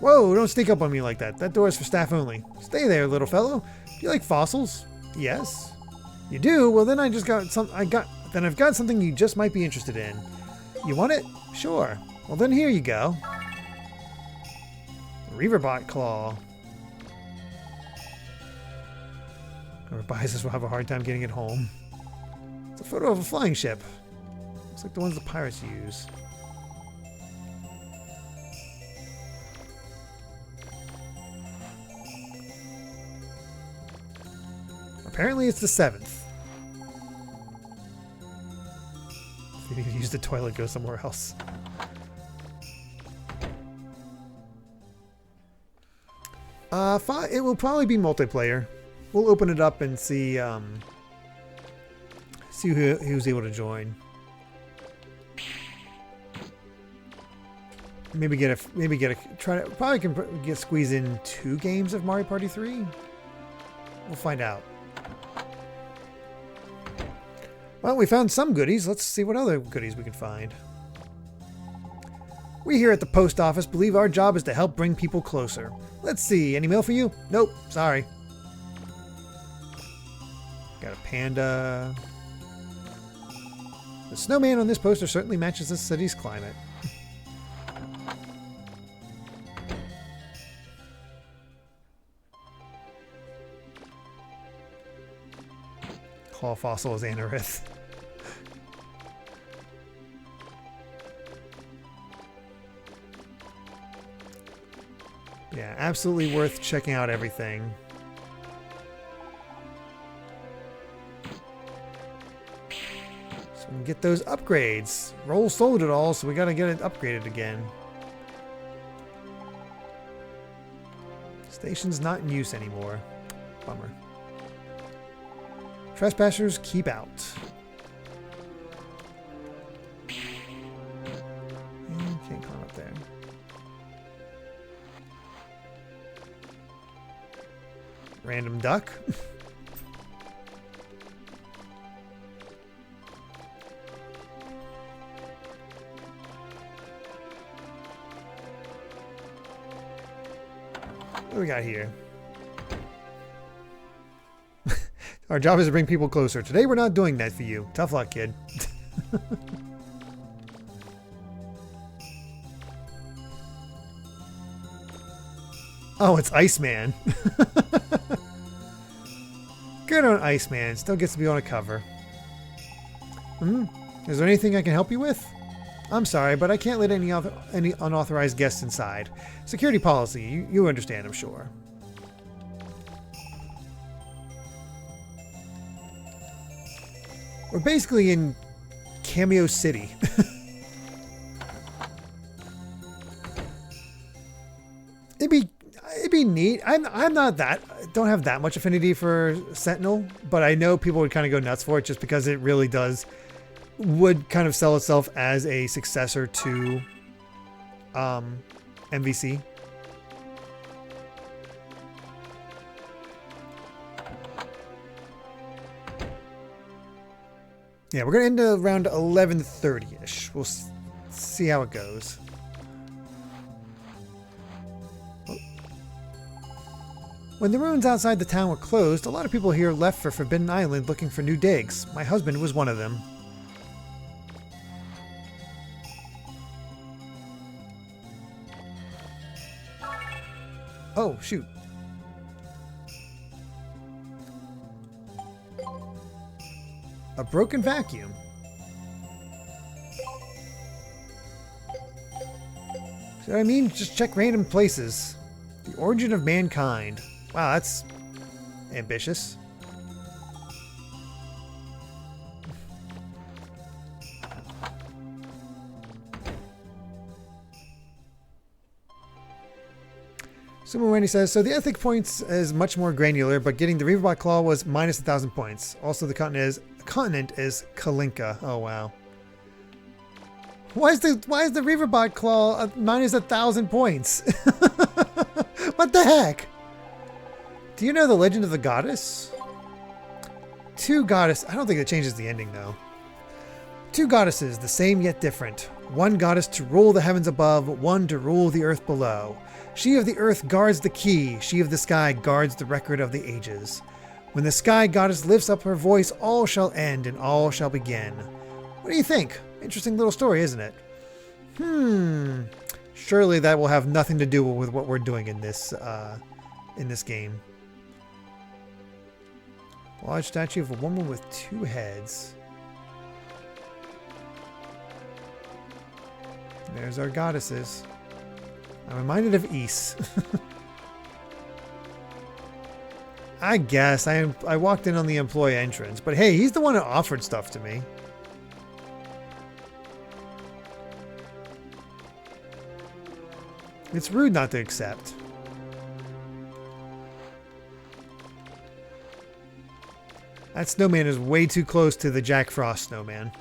Whoa, don't sneak up on me like that. That door is for staff only. Stay there, little fellow. Do you like fossils? Yes. You do? Well, then I've got something you just might be interested in. You want it? Sure. Well, then here you go. Reaverbot Claw. Whoever buys this will have a hard time getting it home. It's a photo of a flying ship. Looks like the ones the pirates use. Apparently it's the 7th. If you need to use the toilet, go somewhere else. It will probably be multiplayer. We'll open it up and see who's able to join. Probably can squeeze in 2 games of Mario Party 3. We'll find out. Well, we found some goodies. Let's see what other goodies we can find. We here at the post office believe our job is to help bring people closer. Let's see, any mail for you? Nope, sorry. Got a panda. The snowman on this poster certainly matches this city's climate. Claw fossil is Anorith. Yeah, absolutely worth checking out everything. So we can get those upgrades. Roll sold it all, so we gotta get it upgraded again. Station's not in use anymore. Bummer. Trespassers, keep out. Can't climb up there. Random duck. What do we got here? Our job is to bring people closer. Today we're not doing that for you. Tough luck, kid. Oh, it's Iceman. Good on Iceman. Still gets to be on a cover. Is there anything I can help you with? I'm sorry, but I can't let any unauthorized guests inside. Security policy. You understand, I'm sure. We're basically in Cameo City. It'd be neat. I'm not that, don't have that much affinity for Sentinel, but I know people would kind of go nuts for it just because it really would kind of sell itself as a successor to MVC. Yeah, we're going to end around 11:30-ish. We'll see how it goes. When the ruins outside the town were closed, a lot of people here left for Forbidden Island looking for new digs. My husband was one of them. Oh, shoot. A broken vacuum. See what I mean? Just check random places. The origin of mankind. Wow, that's ambitious. Sumo Wendy says, so the ethic points is much more granular, but getting the Reaverbot Claw was minus 1,000 points. Also, the continent is Kalinka. Oh, wow. Why is the Reaverbot Claw minus 1,000 points? What the heck? Do you know the legend of the goddess? Two goddess. I don't think that changes the ending, though. Two goddesses, the same yet different. One goddess to rule the heavens above, one to rule the earth below. She of the earth guards the key, she of the sky guards the record of the ages. When the sky goddess lifts up her voice, all shall end and all shall begin. What do you think? Interesting little story, isn't it? Surely that will have nothing to do with what we're doing in this game. Large statue of a woman with two heads. There's our goddesses. I'm reminded of Ys. I guess I walked in on the employee entrance, but hey, he's the one who offered stuff to me. It's rude not to accept. That snowman is way too close to the Jack Frost snowman.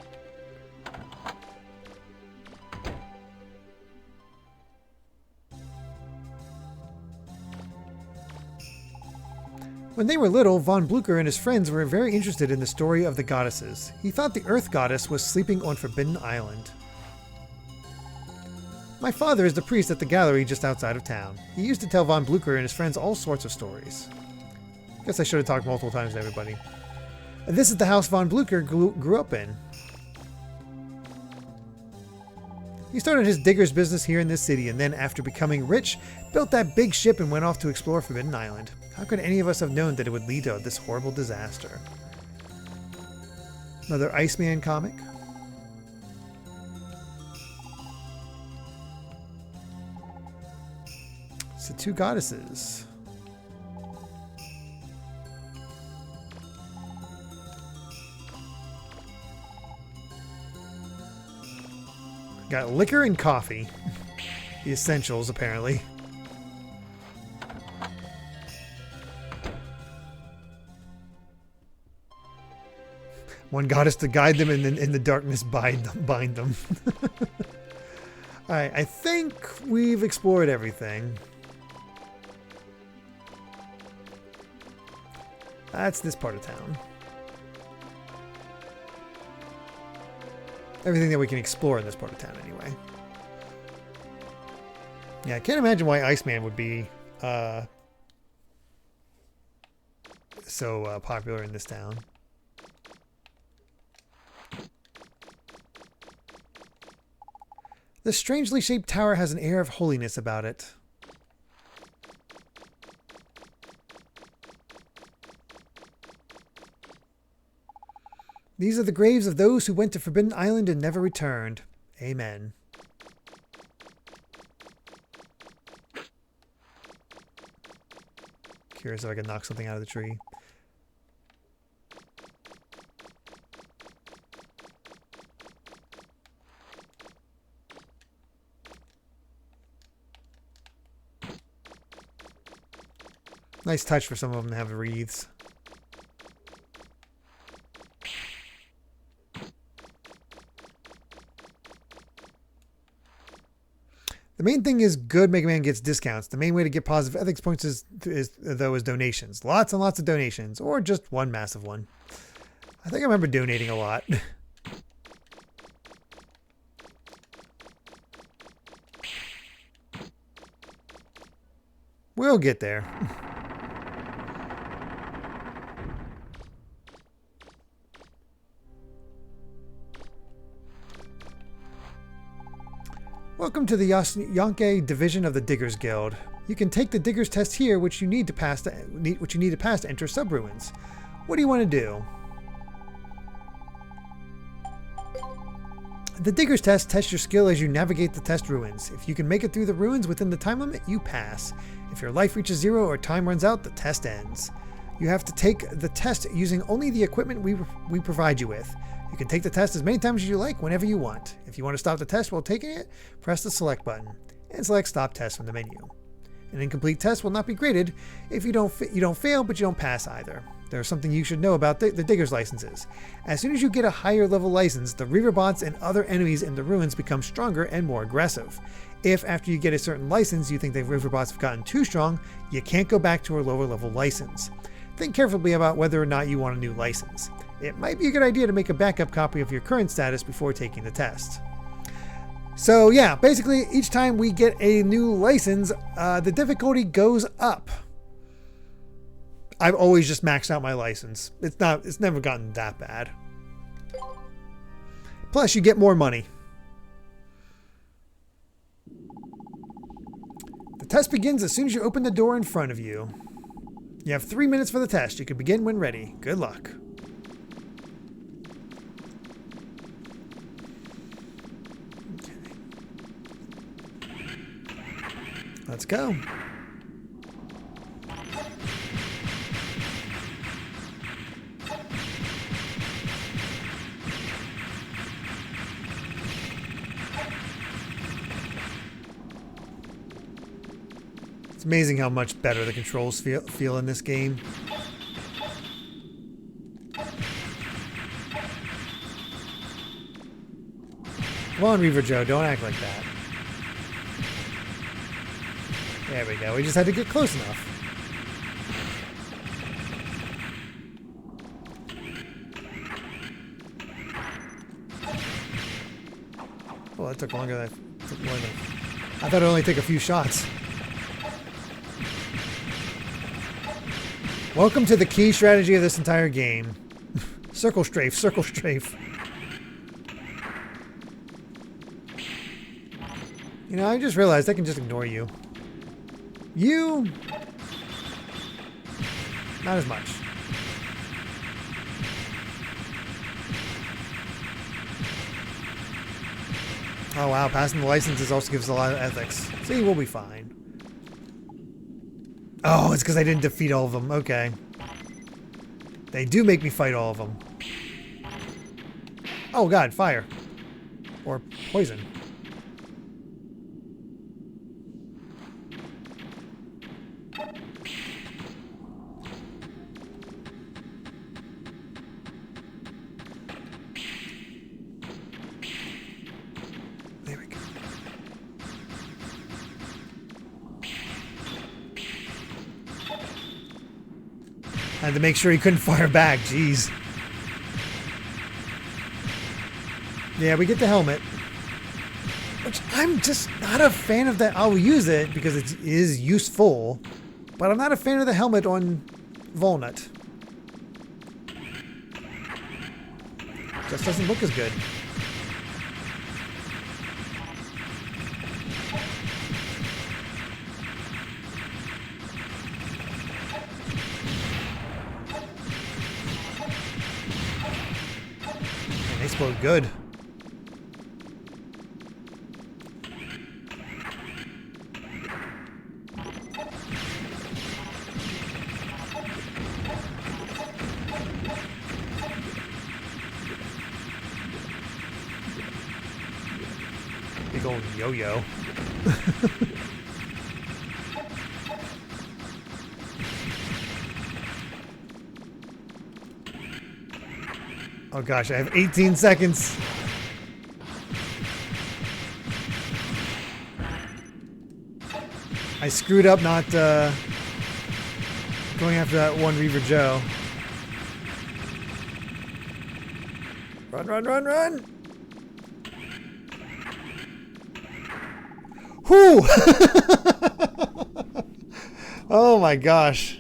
When they were little, von Bluecher and his friends were very interested in the story of the goddesses. He thought the Earth Goddess was sleeping on Forbidden Island. My father is the priest at the gallery just outside of town. He used to tell von Bluecher and his friends all sorts of stories. Guess I should have talked multiple times to everybody. This is the house von Bluecher grew up in. He started his digger's business here in this city, and then after becoming rich, built that big ship and went off to explore Forbidden Island. How could any of us have known that it would lead to this horrible disaster? Another Iceman comic. So two goddesses. Got liquor and coffee. The essentials, apparently. One goddess to guide them, and then in the darkness bind them. Alright, I think we've explored everything. That's this part of town. Everything that we can explore in this part of town, anyway. Yeah, I can't imagine why Iceman would be so popular in this town. The strangely shaped tower has an air of holiness about it. These are the graves of those who went to Forbidden Island and never returned. Amen. Curious if I can knock something out of the tree. Nice touch for some of them to have wreaths. The main thing is good Mega Man gets discounts. The main way to get positive ethics points is donations. Lots and lots of donations, or just one massive one. I think I remember donating a lot. We'll get there. Welcome to the Yonke division of the Diggers Guild. You can take the Diggers test here, which you need to pass to enter Subruins. What do you want to do? The Diggers test tests your skill as you navigate the test ruins. If you can make it through the ruins within the time limit, you pass. If your life reaches 0 or time runs out, the test ends. You have to take the test using only the equipment we provide you with. You can take the test as many times as you like, whenever you want. If you want to stop the test while taking it, press the select button and select Stop Test from the menu. An incomplete test will not be graded if you don't fail, but you don't pass either. There's something you should know about the Digger's licenses. As soon as you get a higher level license, the Reaver bots and other enemies in the ruins become stronger and more aggressive. If after you get a certain license you think the Reaver bots have gotten too strong, you can't go back to a lower level license. Think carefully about whether or not you want a new license. It might be a good idea to make a backup copy of your current status before taking the test. So yeah, basically each time we get a new license, the difficulty goes up. I've always just maxed out my license. It's never gotten that bad. Plus you get more money. The test begins as soon as you open the door in front of you. You have 3 minutes for the test. You can begin when ready. Good luck. Let's go. It's amazing how much better the controls feel in this game. Come on, Reaver Joe, don't act like that. There we go. We just had to get close enough. Well, that took longer than I thought it would only take a few shots. Welcome to the key strategy of this entire game. Circle strafe, circle strafe. You know, I just realized I can just ignore you. You... not as much. Oh wow, passing the licenses also gives a lot of ethics. See, we'll be fine. Oh, it's because I didn't defeat all of them. Okay. They do make me fight all of them. Oh god, fire. Or poison. I had to make sure he couldn't fire back. Jeez. Yeah, we get the helmet. Which I'm just not a fan of that. I'll use it because it is useful. But I'm not a fan of the helmet on Volnut. Just doesn't look as good. They explode good. Big old yo-yo. Oh gosh, I have 18 seconds. I screwed up not going after that one Reaver Joe. Run, run, run, run! Whew! my gosh.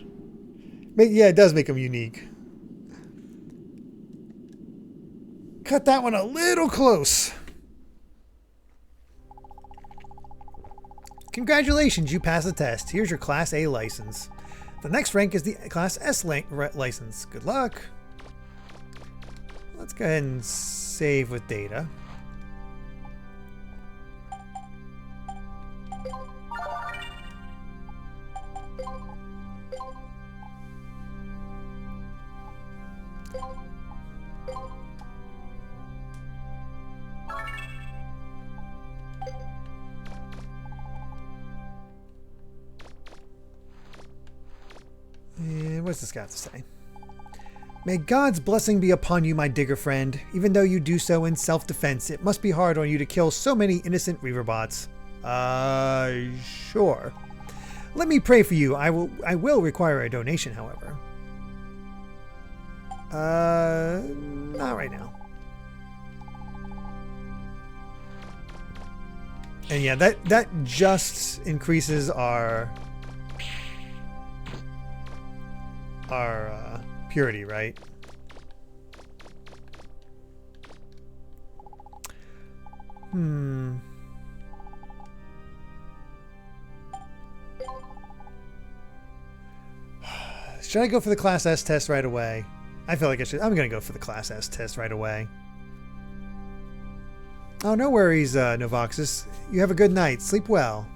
Yeah, it does make them unique. Cut that one a little close. Congratulations, you passed the test. Here's your Class A license. The next rank is the Class S license. Good luck. Let's go ahead and save with data. And what's this got to say? May God's blessing be upon you, my digger friend. Even though you do so in self-defense, it must be hard on you to kill so many innocent Reaverbots. Sure. Let me pray for you. I will require a donation, however. Not right now. And yeah, that just increases our purity, right? Should I go for the Class S test right away? I feel like I should. I'm going to go for the Class S test right away. Oh, no worries, Novoxis. You have a good night. Sleep well.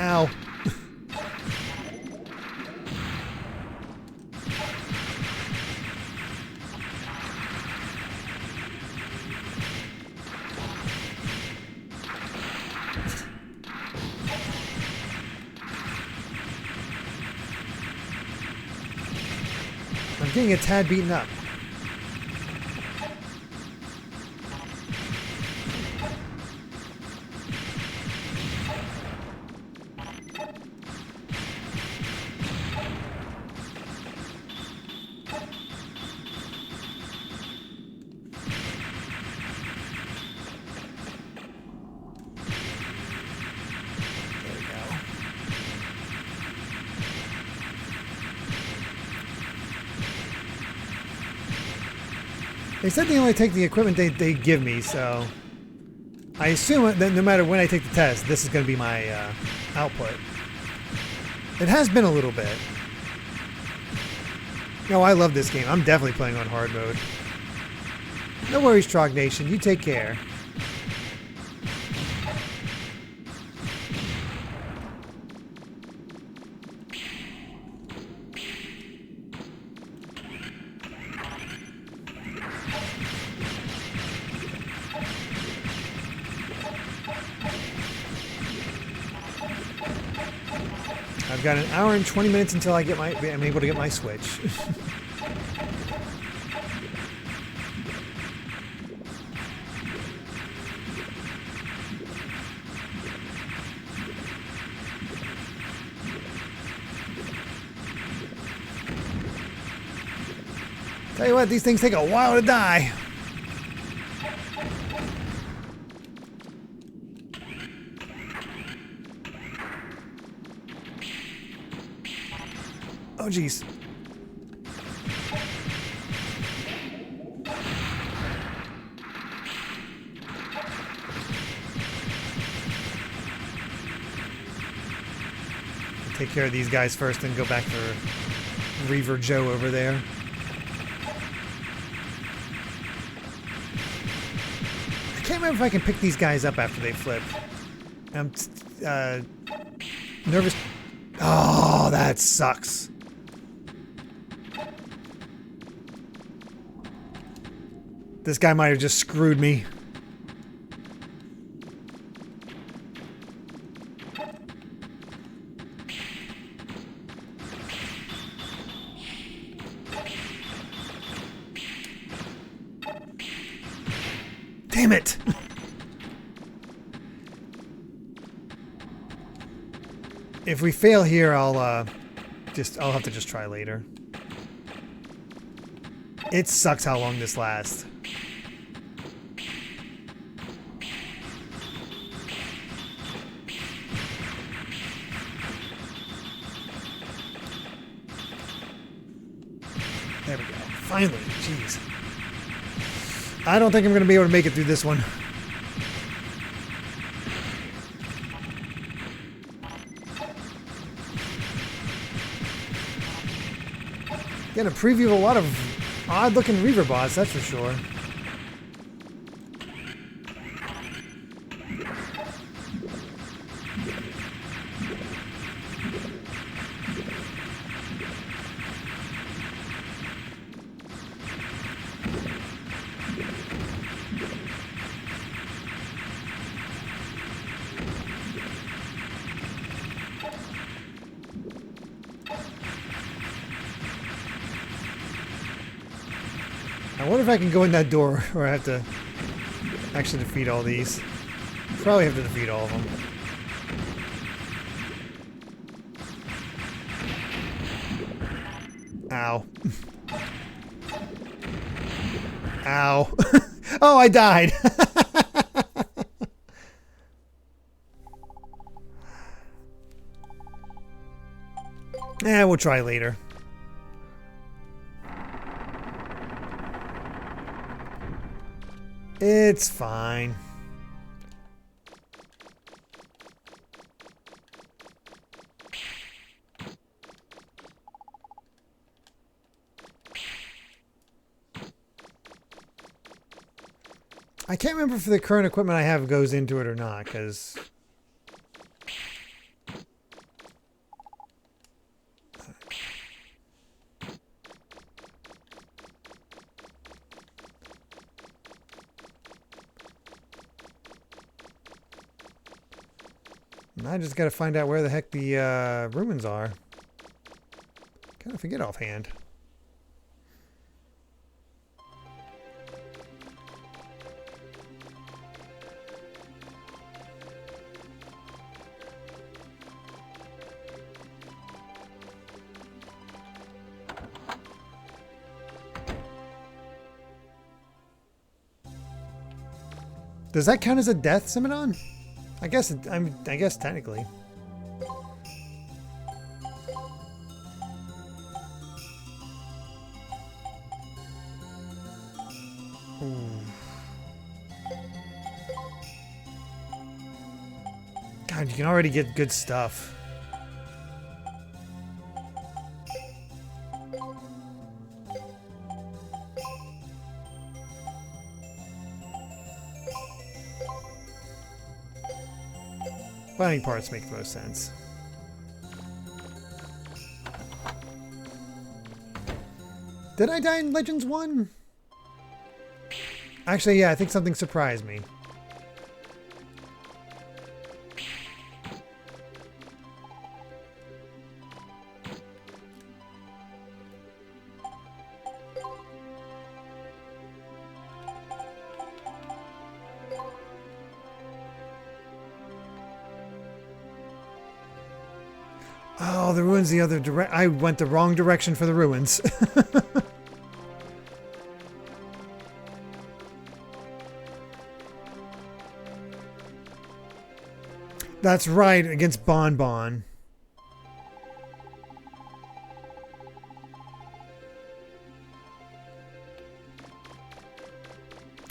Ow. I'm getting a tad beaten up. They said they only take the equipment they give me, so I assume that no matter when I take the test, this is going to be my output. It has been a little bit. No, I love this game. I'm definitely playing on hard mode. No worries, Trog Nation. You take care. I've got an hour and 20 minutes until I'm able to get my Switch. Tell you what, these things take a while to die. Oh, jeez. Take care of these guys first and go back for Reaver Joe over there. I can't remember if I can pick these guys up after they flip. I'm nervous. Oh, that sucks. This guy might have just screwed me. Damn it! If we fail here, I'll have to just try later. It sucks how long this lasts. There we go. Finally, jeez. I don't think I'm going to be able to make it through this one. Getting a preview of a lot of odd-looking Reaver bots, that's for sure. I wonder if I can go in that door, or I have to actually defeat all these. Probably have to defeat all of them. Ow. Ow. Oh, I died. We'll try later. It's fine. I can't remember if the current equipment I have goes into it or not, because... I just gotta find out where the heck the ruins are. Kind of forget offhand. Does that count as a death, Simodon? I guess I guess technically. Ooh. God, you can already get good stuff. Finding parts make the most sense. Did I die in Legends 1? Actually, yeah, I think something surprised me. Oh, the ruins the other direction. I went the wrong direction for the ruins. That's right, against Bon Bon.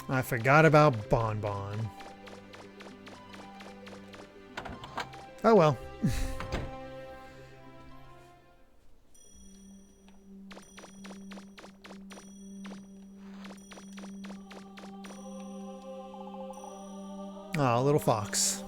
I forgot about Bon Bon. Oh well. Oh, little fox.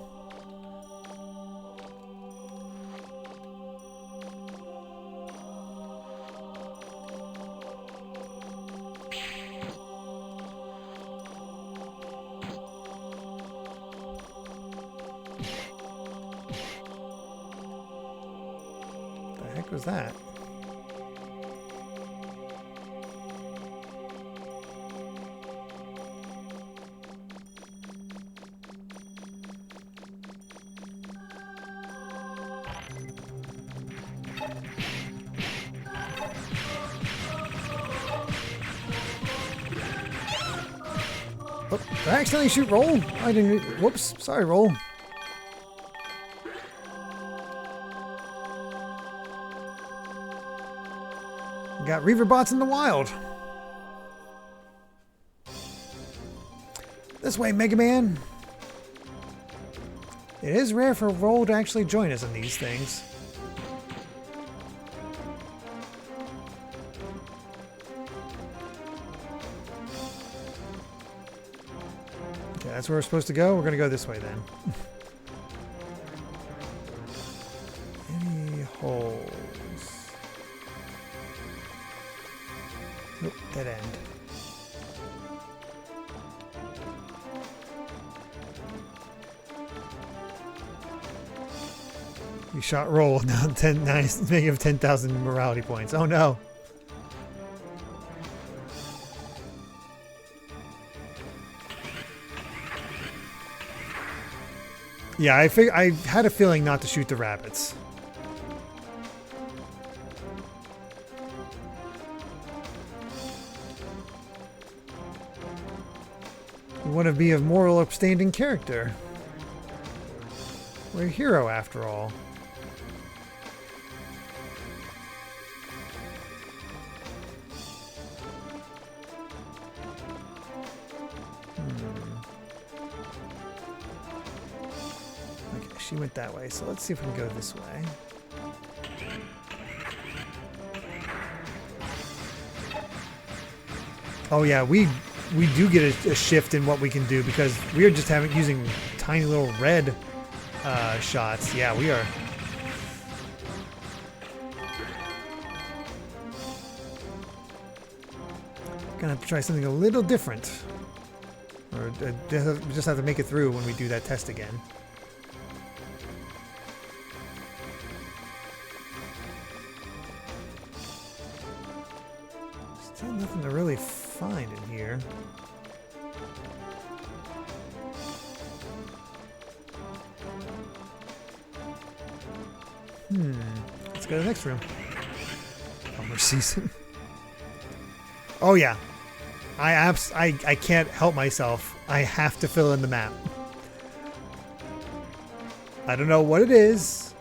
The heck was that? Oh, did I accidentally shoot Roll? I didn't. Whoops. Sorry, Roll. We got Reaver bots in the wild. This way, Mega Man. It is rare for Roll to actually join us in these things. Okay, that's where we're supposed to go. We're going to go this way then. Any holes? Nope, dead end. You shot Roll, now negative 10,000 morality points. Oh no. Yeah, I had a feeling not to shoot the rabbits. You want to be a moral upstanding character. We're a hero after all. Okay, she went that way, so let's see if we can go this way. Oh yeah, we do get a shift in what we can do because we are just using tiny little red shots. Yeah, we are. Gonna have to try something a little different. Or just have to make it through when we do that test again. Still nothing to really find in here. Let's go to the next room. Summer season. Oh yeah. I can't help myself. I have to fill in the map. I don't know what it is.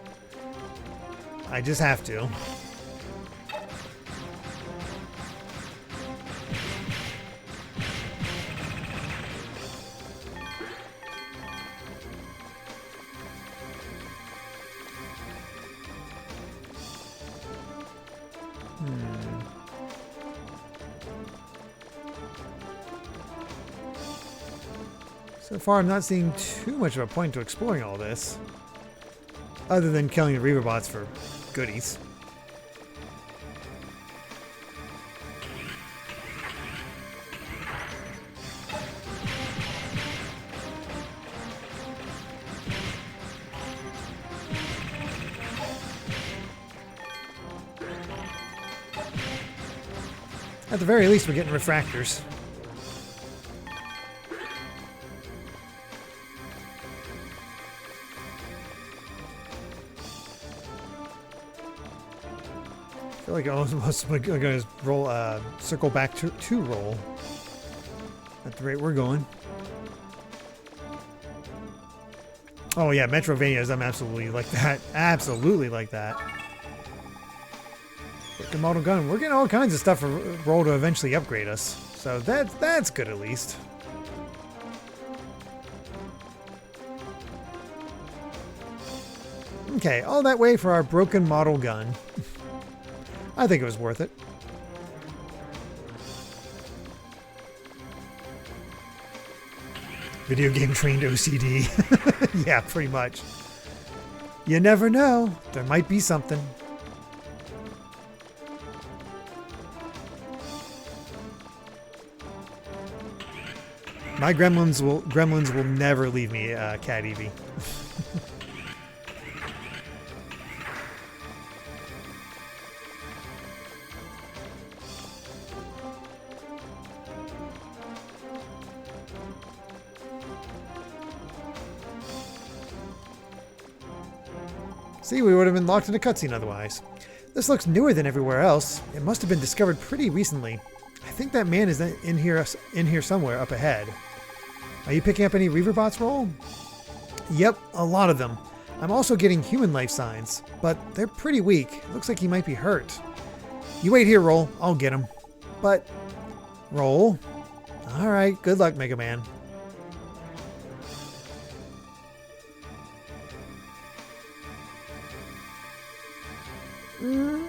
I just have to. So far, I'm not seeing too much of a point to exploring all this, other than killing the Reaver bots for goodies. At the very least, we're getting refractors. I feel like I almost going to roll, circle back to roll at the rate we're going. Oh yeah, Metrovanias, I'm absolutely like that. Absolutely like that. Look at model gun. We're getting all kinds of stuff for roll to eventually upgrade us. So that's good at least. Okay, all that way for our broken model gun. I think it was worth it. Video game trained OCD. Yeah, pretty much. You never know. There might be something. My gremlins will never leave me, Cat Eevee. See, we would have been locked in a cutscene otherwise. This looks newer than everywhere else. It must have been discovered pretty recently. I think that man is in here somewhere up ahead. Are you picking up any Reaverbots, Roll? Yep, a lot of them. I'm also getting human life signs, but they're pretty weak. It looks like he might be hurt. You wait here, Roll. I'll get him. But... Roll? Alright, good luck, Mega Man.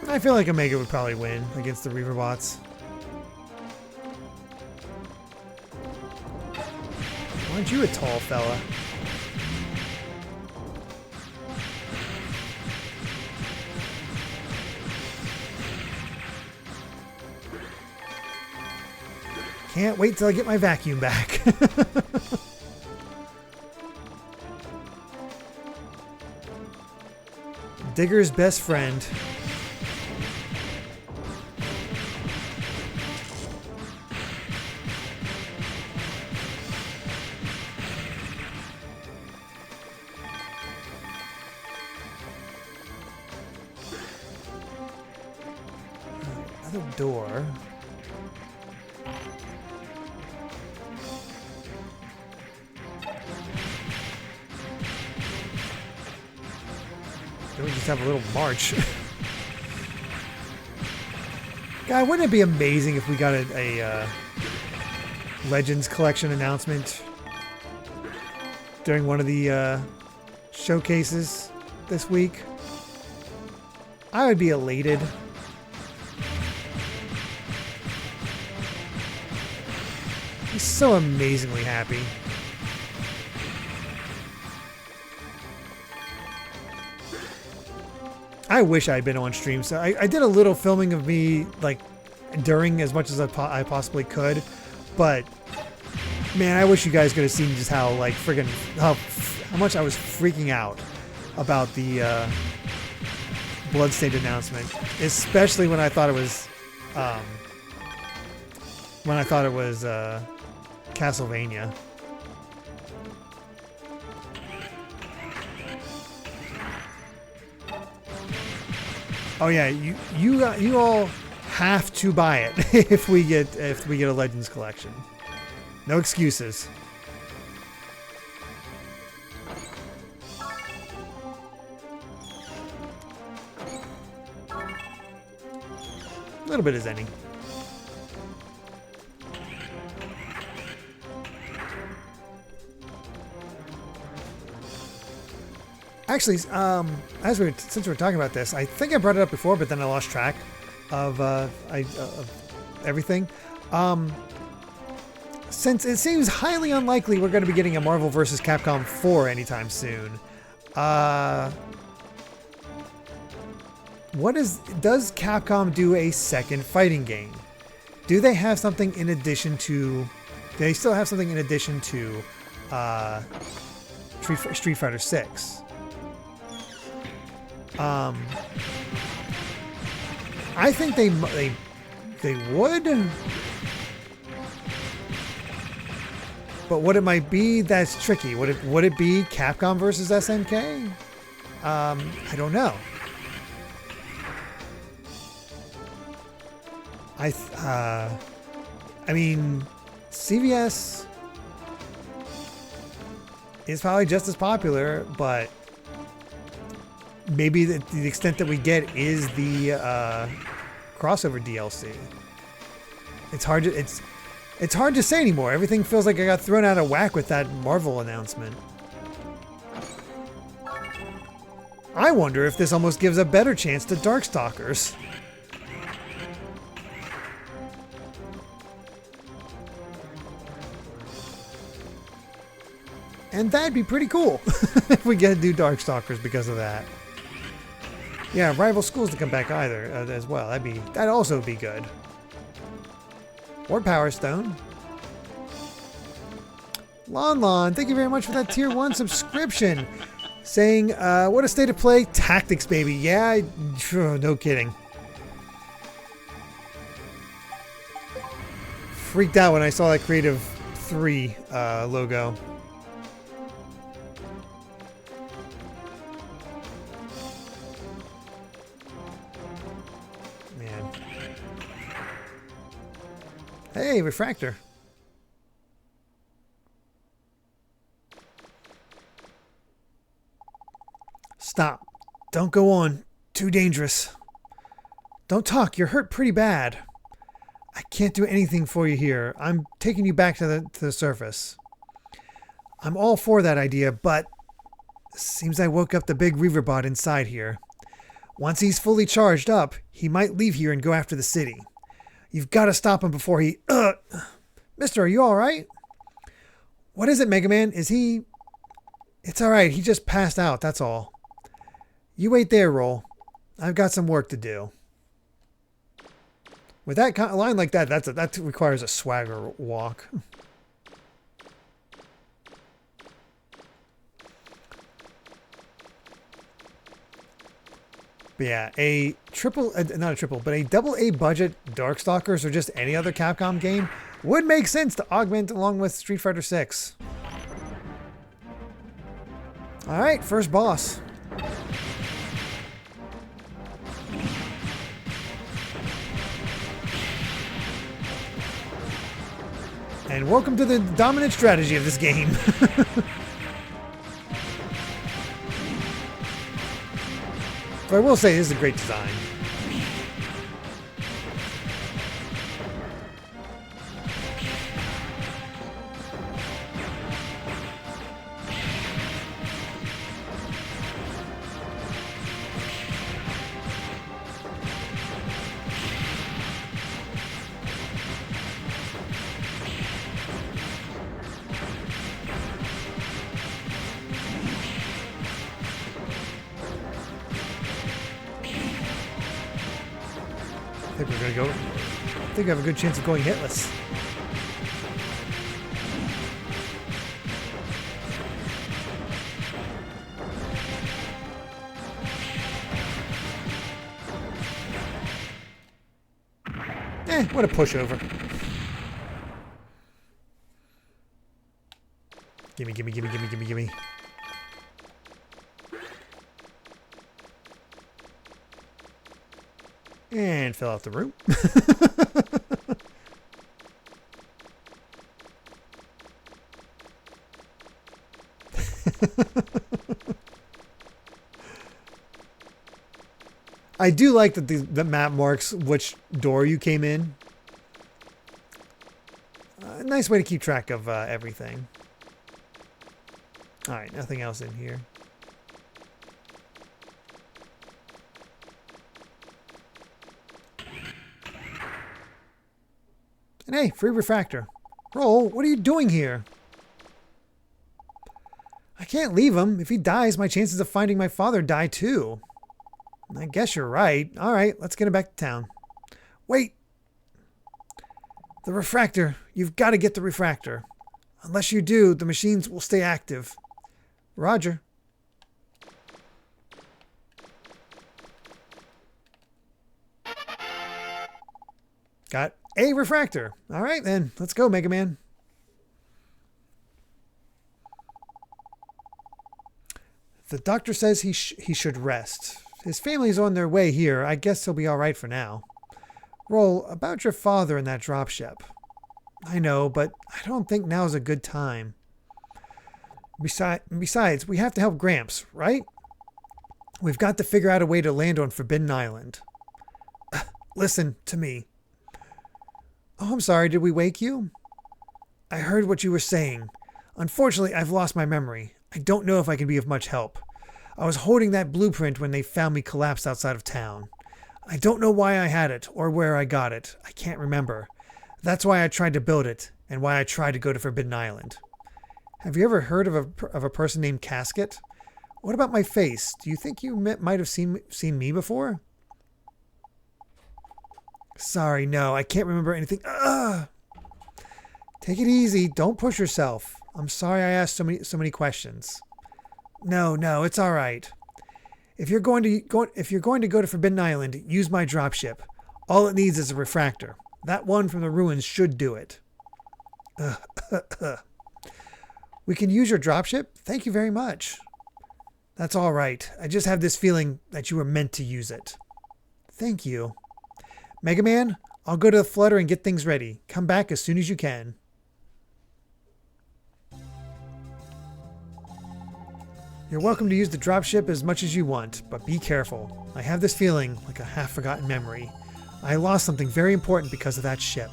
I feel like Omega would probably win against the Reaverbots. Aren't you a tall fella? Can't wait till I get my vacuum back. Digger's best friend. Another door. Then we just have a little march. God, wouldn't it be amazing if we got a Legends Collection announcement during one of the showcases this week? I would be elated. He's so amazingly happy. I wish I had been on stream. So I did a little filming of me, like, during as much as I possibly could. But, man, I wish you guys could have seen just how, like, friggin' how much I was freaking out about the Bloodstate announcement. Especially when I thought it was, Castlevania. Oh yeah, you all have to buy it if we get a Legends collection. No excuses. A little bit of Zenny. Actually, since we're talking about this, I think I brought it up before, but then I lost track of everything. Since it seems highly unlikely we're going to be getting a Marvel vs. Capcom 4 anytime soon, does Capcom do a second fighting game? Do they have something in addition to? Do they still have something in addition to Street Fighter 6? I think they would, but what it might be, that's tricky. Would it be Capcom versus SNK? I don't know. I mean, CVS is probably just as popular, but maybe the extent that we get is the crossover DLC. It's hard to say anymore. Everything feels like I got thrown out of whack with that Marvel announcement. I wonder if this almost gives a better chance to Darkstalkers. And that'd be pretty cool if we get to do Darkstalkers because of that. Yeah, rival schools to come back either as well. That'd also be good. Or Power Stone. Lon, thank you very much for that tier 1 subscription. Saying, what a state of play. Tactics, baby. Yeah, no kidding. Freaked out when I saw that Creative 3 logo. Hey, refractor. Stop. Don't go on. Too dangerous. Don't talk. You're hurt pretty bad. I can't do anything for you here. I'm taking you back to the surface. I'm all for that idea, but seems I woke up the big Reaverbot inside here. Once he's fully charged up, he might leave here and go after the city. You've got to stop him before he... Mister, are you all right? What is it, Mega Man? Is he... It's all right. He just passed out, that's all. You wait there, Roll. I've got some work to do. With that a line like that, that requires a swagger walk. But yeah, a triple, not a triple, but a double A budget Darkstalkers or just any other Capcom game would make sense to augment along with Street Fighter 6. All right, first boss. And welcome to the dominant strategy of this game. But I will say this is a great design. I think I have a good chance of going hitless. What a pushover. Gimme, gimme, gimme, gimme, gimme, gimme. And fell out the room. I do like that the map marks which door you came in. Nice way to keep track of everything. Alright, nothing else in here. And hey, free refractor. Roll, what are you doing here? I can't leave him. If he dies, my chances of finding my father die too. I guess you're right. All right, let's get him back to town. Wait. The refractor. You've got to get the refractor. Unless you do, the machines will stay active. Roger. Got a refractor. All right, then. Let's go, Mega Man. The doctor says he should rest. His family's on their way here. I guess he'll be all right for now. Roll, about your father and that dropship. I know, but I don't think now's a good time. Besides, we have to help Gramps, right? We've got to figure out a way to land on Forbidden Island. Listen to me. Oh, I'm sorry. Did we wake you? I heard what you were saying. Unfortunately, I've lost my memory. I don't know if I can be of much help. I was holding that blueprint when they found me collapsed outside of town. I don't know why I had it or where I got it. I can't remember. That's why I tried to build it and why I tried to go to Forbidden Island. Have you ever heard of a person named Casket? What about my face? Do you think you might have seen me before? Sorry, no, I can't remember anything. Take it easy. Don't push yourself. I'm sorry I asked so many questions. No, it's all right. If you're going to go to Forbidden Island, use my dropship. All it needs is a refractor. That one from the ruins should do it. We can use your dropship? Thank you very much. That's all right. I just have this feeling that you were meant to use it. Thank you. Mega Man, I'll go to the flutter and get things ready. Come back as soon as you can. You're welcome to use the dropship as much as you want, but be careful. I have this feeling like a half-forgotten memory. I lost something very important because of that ship.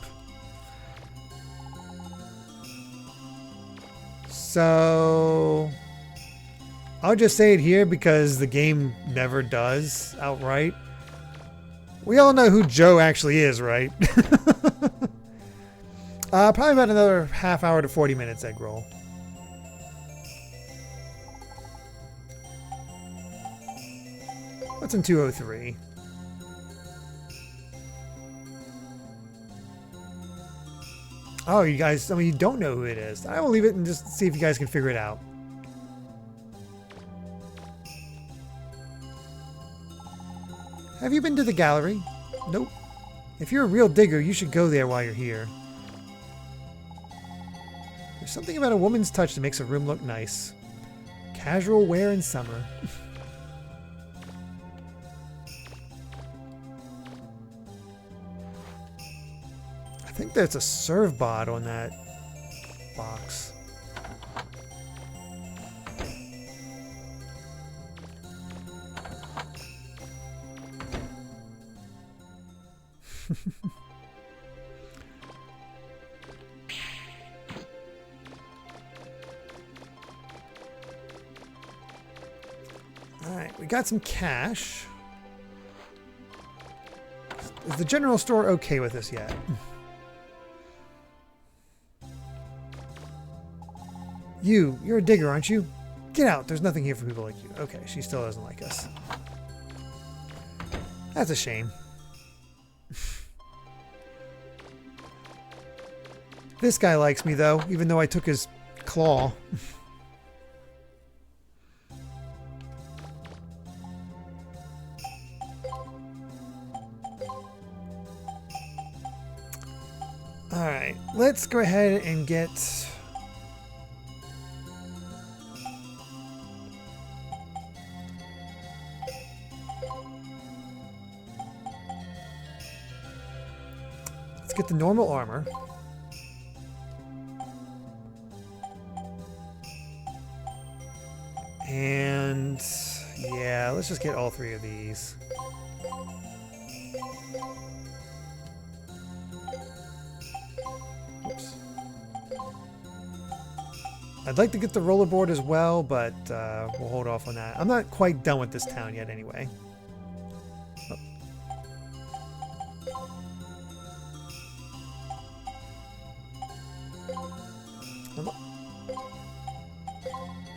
So I'll just say it here because the game never does outright. We all know who Joe actually is, right? Probably about another half hour to 40 minutes egg roll. What's in 203? Oh, you guys, some of you don't know who it is. I will leave it and just see if you guys can figure it out. Have you been to the gallery? Nope. If you're a real digger, you should go there while you're here. There's something about a woman's touch that makes a room look nice. Casual wear in summer. I think there's a serve bot on that box. Alright, we got some cash. Is the general store okay with us yet? You're a digger, aren't you? Get out, there's nothing here for people like you. Okay, she still doesn't like us. That's a shame. This guy likes me though, even though I took his claw. Alright, let's go ahead and get... Let's get the normal armor. And yeah, let's just get all three of these. Oops. I'd like to get the rollerboard as well, but we'll hold off on that. I'm not quite done with this town yet anyway. Oh.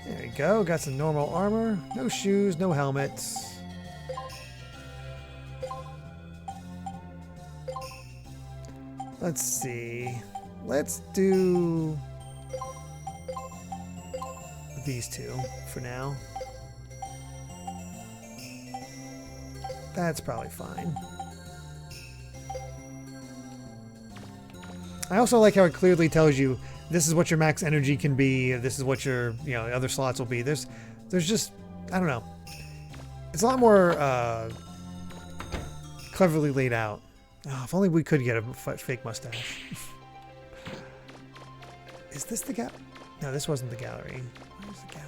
There we go. Got some normal armor. No shoes, no helmets. Let's see. Let's do these two for now. That's probably fine. I also like how it clearly tells you this is what your max energy can be. This is what your, other slots will be. There's just, I don't know. It's a lot more cleverly laid out. Oh, if only we could get a fake mustache. Is this the gallery? No, this wasn't the gallery. Where's the gallery?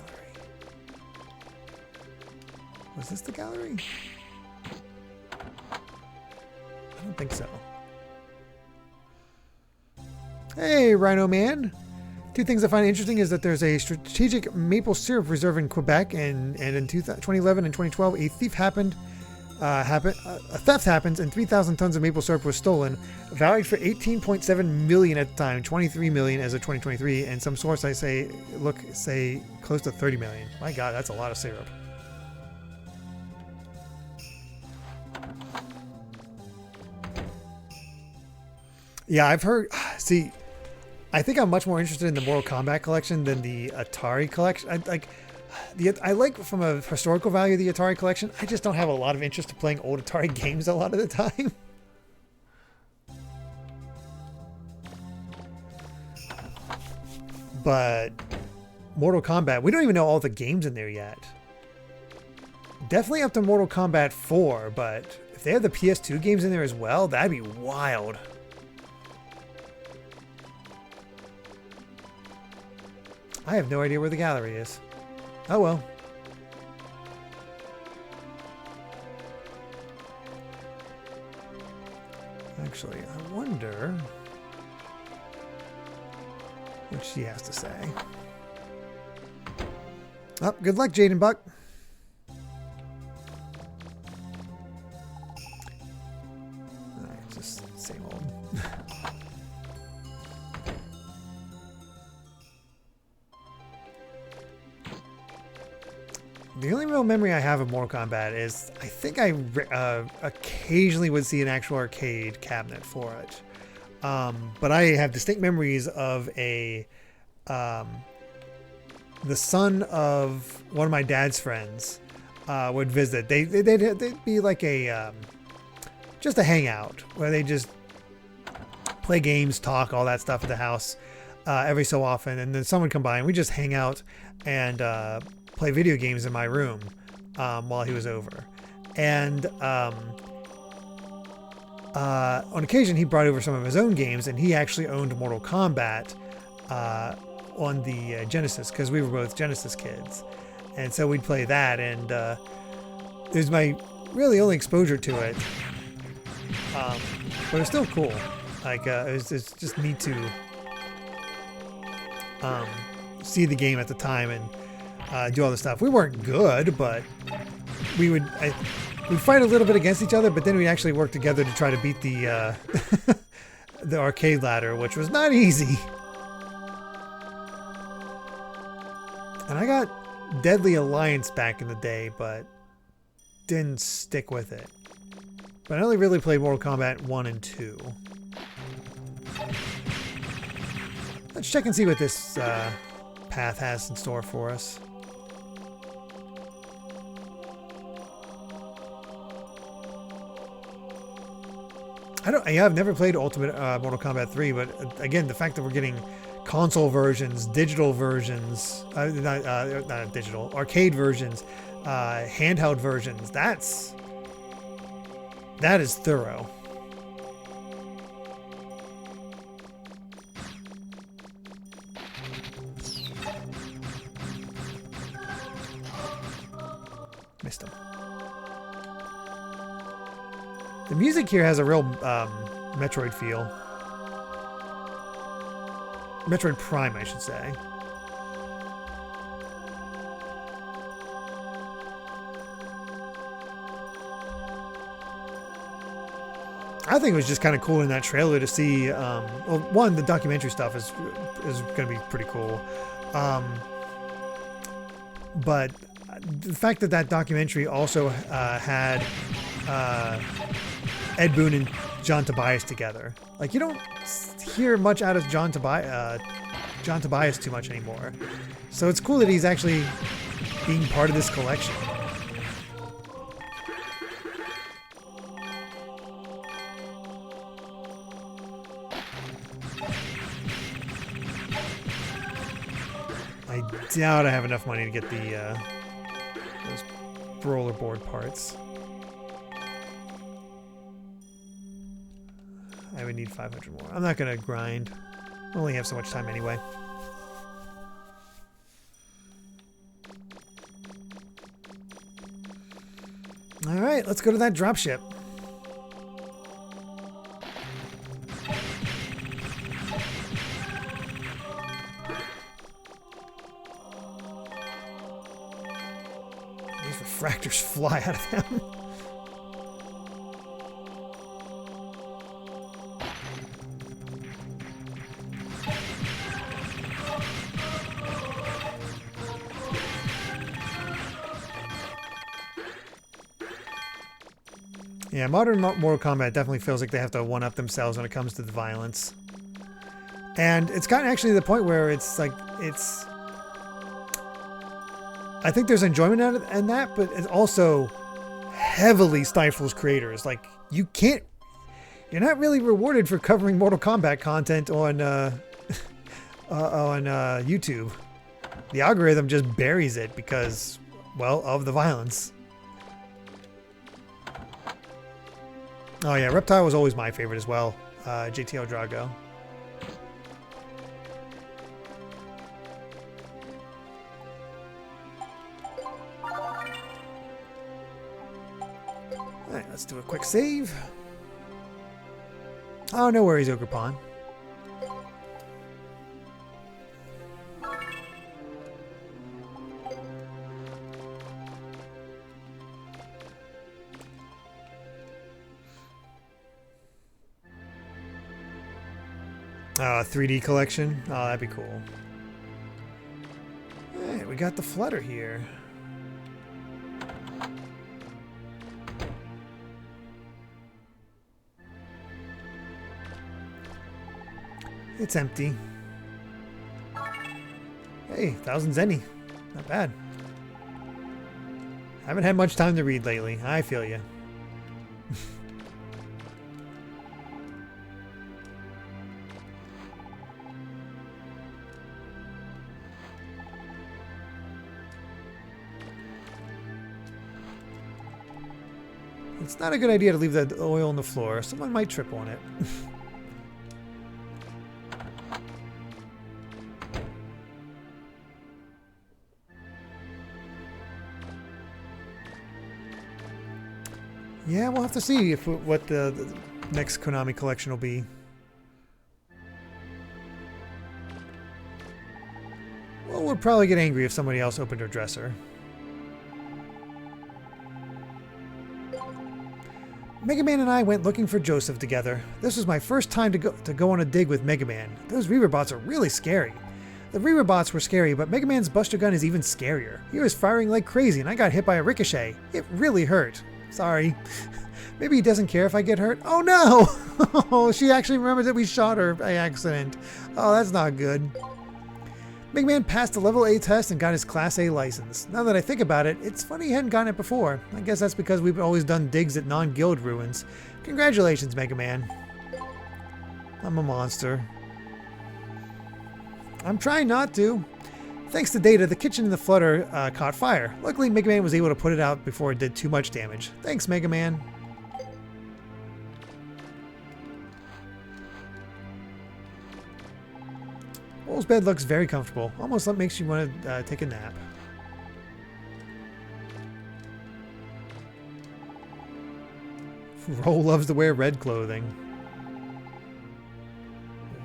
Was this the gallery? I don't think so. Hey, Rhino Man. Two things I find interesting is that there's a strategic maple syrup reserve in Quebec, and in 2011 and 2012, a theft happens, and 3,000 tons of maple syrup was stolen, valued for 18.7 million at the time, 23 million as of 2023, and some source say close to 30 million. My God, that's a lot of syrup. Yeah, I've heard. See, I think I'm much more interested in the Mortal Kombat collection than the Atari collection. I like from a historical value the Atari collection. I just don't have a lot of interest in playing old Atari games a lot of the time. But Mortal Kombat, we don't even know all the games in there yet. Definitely up to Mortal Kombat 4, but If they have the PS2 games in there as well, that'd be wild. I have no idea where the gallery is. Oh well. Actually, I wonder what she has to say. Oh, good luck, Jaden Buck. Alright, just same old. The only real memory I have of Mortal Kombat is I think I occasionally would see an actual arcade cabinet for it. But I have distinct memories of the son of one of my dad's friends would visit. They'd be like a just a hangout where they just play games, talk, all that stuff at the house every so often, and then someone would come by and we just hang out and play video games in my room while he was over. And on occasion he brought over some of his own games, and he actually owned Mortal Kombat on the Genesis, because we were both Genesis kids, and so we'd play that, and it was my really only exposure to it, but it was still cool. Like it's just neat to see the game at the time and do all the stuff. We weren't good, but we'd fight a little bit against each other, but then we actually worked together to try to beat the the arcade ladder, which was not easy. And I got Deadly Alliance back in the day, but didn't stick with it. But I only really played Mortal Kombat 1 and 2. Let's check and see what this path has in store for us. I've never played Ultimate Mortal Kombat 3, but again, the fact that we're getting console versions, digital versions, not digital, arcade versions, handheld versions, that is thorough. Missed him. The music here has a real Metroid feel. Metroid Prime, I should say. I think it was just kind of cool in that trailer to see, well, one, the documentary stuff is going to be pretty cool. But the fact that that documentary also had Ed Boon and John Tobias together. Like, you don't hear much out of John Tobias too much anymore. So it's cool that he's actually being part of this collection. I doubt I have enough money to get the those rollerboard parts. I would need 500 more. I'm not going to grind. I only have so much time anyway. Alright, let's go to that dropship. These refractors fly out of them. Yeah, modern Mortal Kombat definitely feels like they have to one-up themselves when it comes to the violence. And it's gotten actually to the point where it's like, I think there's enjoyment in that, but it also heavily stifles creators. Like, you're not really rewarded for covering Mortal Kombat content on YouTube. The algorithm just buries it because, well, of the violence. Oh yeah, Reptile was always my favorite as well. JTL Drago. Alright, let's do a quick save. Oh, no worries, Ogrepon. Oh, 3D collection? Oh, that'd be cool. Alright, we got the Flutter here. It's empty. Hey, 1,000 Zenny. Not bad. Haven't had much time to read lately. I feel you. It's not a good idea to leave the oil on the floor. Someone might trip on it. Yeah, we'll have to see what the next Konami collection will be. Well, we'll probably get angry if somebody else opened her dresser. Mega Man and I went looking for Joseph together. This was my first time to go on a dig with Mega Man. Those Reaver bots are really scary. The Reaver bots were scary, but Mega Man's Buster Gun is even scarier. He was firing like crazy and I got hit by a ricochet. It really hurt. Sorry. Maybe he doesn't care if I get hurt. Oh no! Oh, she actually remembered that we shot her by accident. Oh, that's not good. Mega Man passed the level A test and got his Class A license. Now that I think about it, it's funny he hadn't gotten it before. I guess that's because we've always done digs at non-guild ruins. Congratulations, Mega Man. I'm a monster. I'm trying not to. Thanks to Data, the kitchen in the Flutter caught fire. Luckily, Mega Man was able to put it out before it did too much damage. Thanks, Mega Man. Roll's bed looks very comfortable. Almost makes you want to take a nap. Roll loves to wear red clothing.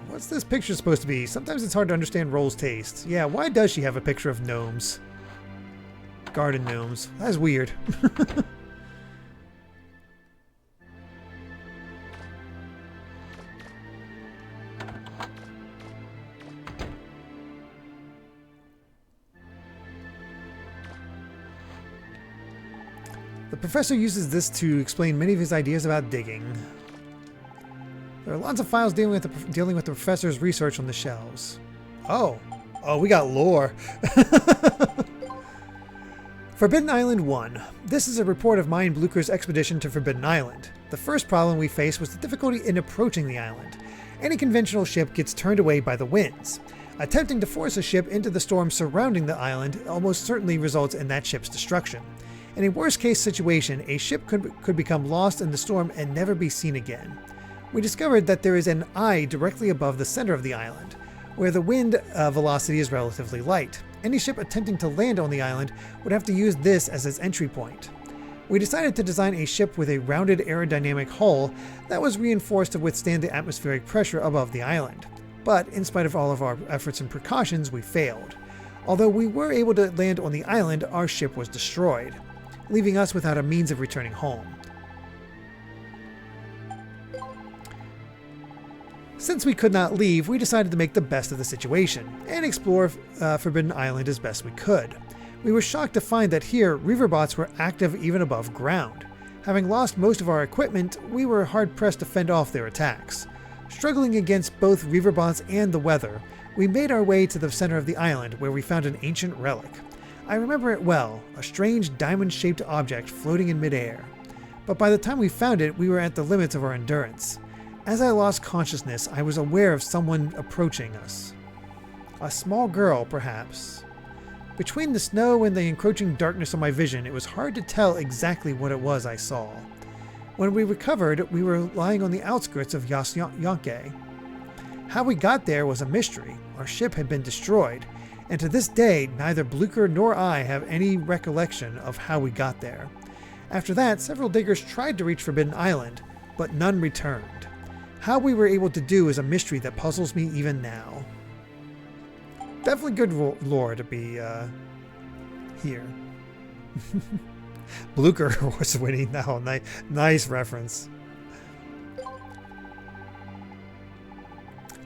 What's this picture supposed to be? Sometimes it's hard to understand Roll's taste. Yeah, why does she have a picture of gnomes? Garden gnomes. That's weird. The professor uses this to explain many of his ideas about digging. There are lots of files dealing with the professor's research on the shelves. Oh, we got lore. Forbidden Island 1. This is a report of mine Blucher's expedition to Forbidden Island. The first problem we faced was the difficulty in approaching the island. Any conventional ship gets turned away by the winds. Attempting to force a ship into the storm surrounding the island almost certainly results in that ship's destruction. In a worst-case situation, a ship could become lost in the storm and never be seen again. We discovered that there is an eye directly above the center of the island, where the wind velocity is relatively light. Any ship attempting to land on the island would have to use this as its entry point. We decided to design a ship with a rounded aerodynamic hull that was reinforced to withstand the atmospheric pressure above the island. But in spite of all of our efforts and precautions, we failed. Although we were able to land on the island, our ship was destroyed, leaving us without a means of returning home. Since we could not leave, we decided to make the best of the situation and explore Forbidden Island as best we could. We were shocked to find that here, Reaver bots were active even above ground. Having lost most of our equipment, we were hard-pressed to fend off their attacks. Struggling against both Reaver bots and the weather, we made our way to the center of the island where we found an ancient relic. I remember it well, a strange diamond-shaped object floating in midair. But by the time we found it, we were at the limits of our endurance. As I lost consciousness, I was aware of someone approaching us. A small girl, perhaps. Between the snow and the encroaching darkness of my vision, it was hard to tell exactly what it was I saw. When we recovered, we were lying on the outskirts of Yonke. How we got there was a mystery. Our ship had been destroyed, and to this day, neither Bluecher nor I have any recollection of how we got there. After that, several diggers tried to reach Forbidden Island, but none returned. How we were able to do is a mystery that puzzles me even now. Definitely good lore to be here. Blucher was winning now. Nice reference.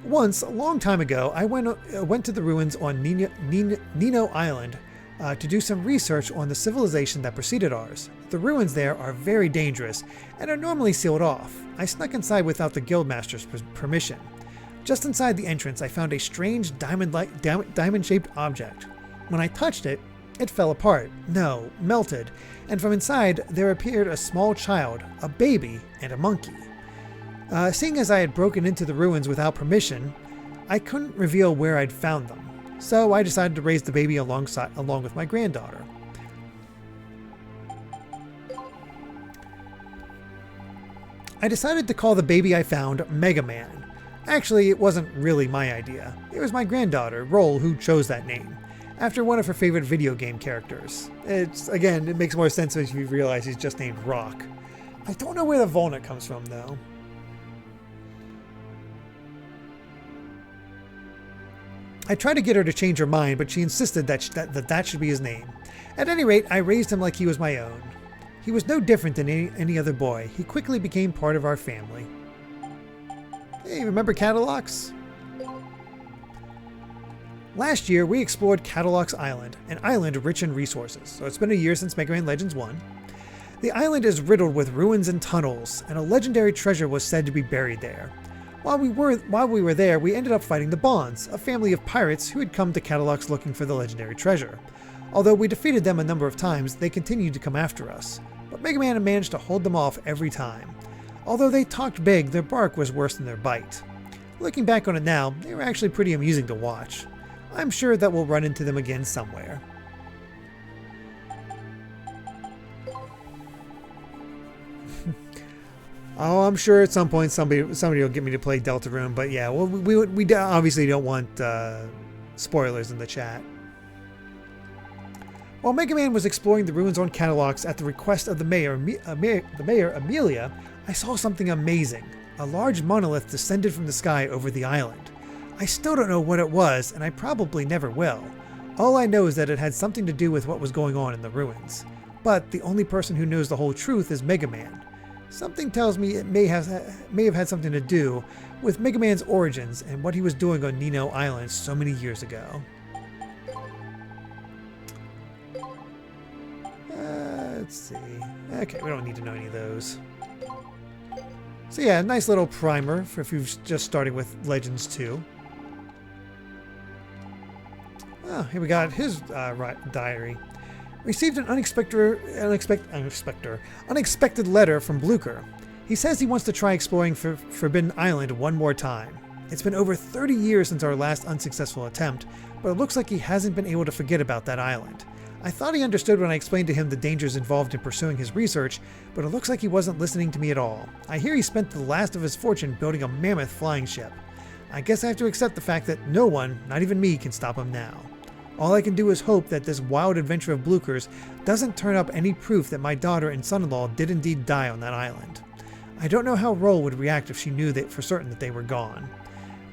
Once, a long time ago, I went to the ruins on Nino Island to do some research on the civilization that preceded ours. The ruins there are very dangerous and are normally sealed off. I snuck inside without the guildmaster's permission. Just inside the entrance, I found a strange diamond-shaped object. When I touched it, it fell apart. No, melted. And from inside, there appeared a small child, a baby, and a monkey. Seeing as I had broken into the ruins without permission, I couldn't reveal where I'd found them. So I decided to raise the baby along with my granddaughter. I decided to call the baby I found Mega Man. Actually, it wasn't really my idea. It was my granddaughter, Roll, who chose that name, after one of her favorite video game characters. It makes more sense if you realize he's just named Rock. I don't know where the Volnut comes from, though. I tried to get her to change her mind, but she insisted that should be his name. At any rate, I raised him like he was my own. He was no different than any other boy. He quickly became part of our family. Hey, remember Catalox? Last year, we explored Catalox Island, an island rich in resources. So it's been a year since Mega Man Legends 1. The island is riddled with ruins and tunnels, and a legendary treasure was said to be buried there. While we were there, we ended up fighting the Bonds, a family of pirates who had come to Catalox looking for the legendary treasure. Although we defeated them a number of times, they continued to come after us. But Mega Man managed to hold them off every time. Although they talked big, their bark was worse than their bite. Looking back on it now, they were actually pretty amusing to watch. I'm sure that we'll run into them again somewhere. Oh, I'm sure at some point somebody will get me to play Deltarune, but yeah, well, we obviously don't want spoilers in the chat. While Mega Man was exploring the ruins on Catalox at the request of the mayor, Amelia, I saw something amazing. A large monolith descended from the sky over the island. I still don't know what it was, and I probably never will. All I know is that it had something to do with what was going on in the ruins. But the only person who knows the whole truth is Mega Man. Something tells me it may have had something to do with Mega Man's origins and what he was doing on Nino Island so many years ago. Let's see. Okay, we don't need to know any of those. So yeah, nice little primer for if you're just starting with Legends 2. Oh, here we got his diary. Received an unexpected letter from Bluecher. He says he wants to try exploring Forbidden Island one more time. It's been over 30 years since our last unsuccessful attempt, but it looks like he hasn't been able to forget about that island. I thought he understood when I explained to him the dangers involved in pursuing his research, but it looks like he wasn't listening to me at all. I hear he spent the last of his fortune building a mammoth flying ship. I guess I have to accept the fact that no one, not even me, can stop him now. All I can do is hope that this wild adventure of Blucher's doesn't turn up any proof that my daughter and son-in-law did indeed die on that island. I don't know how Roll would react if she knew that for certain that they were gone.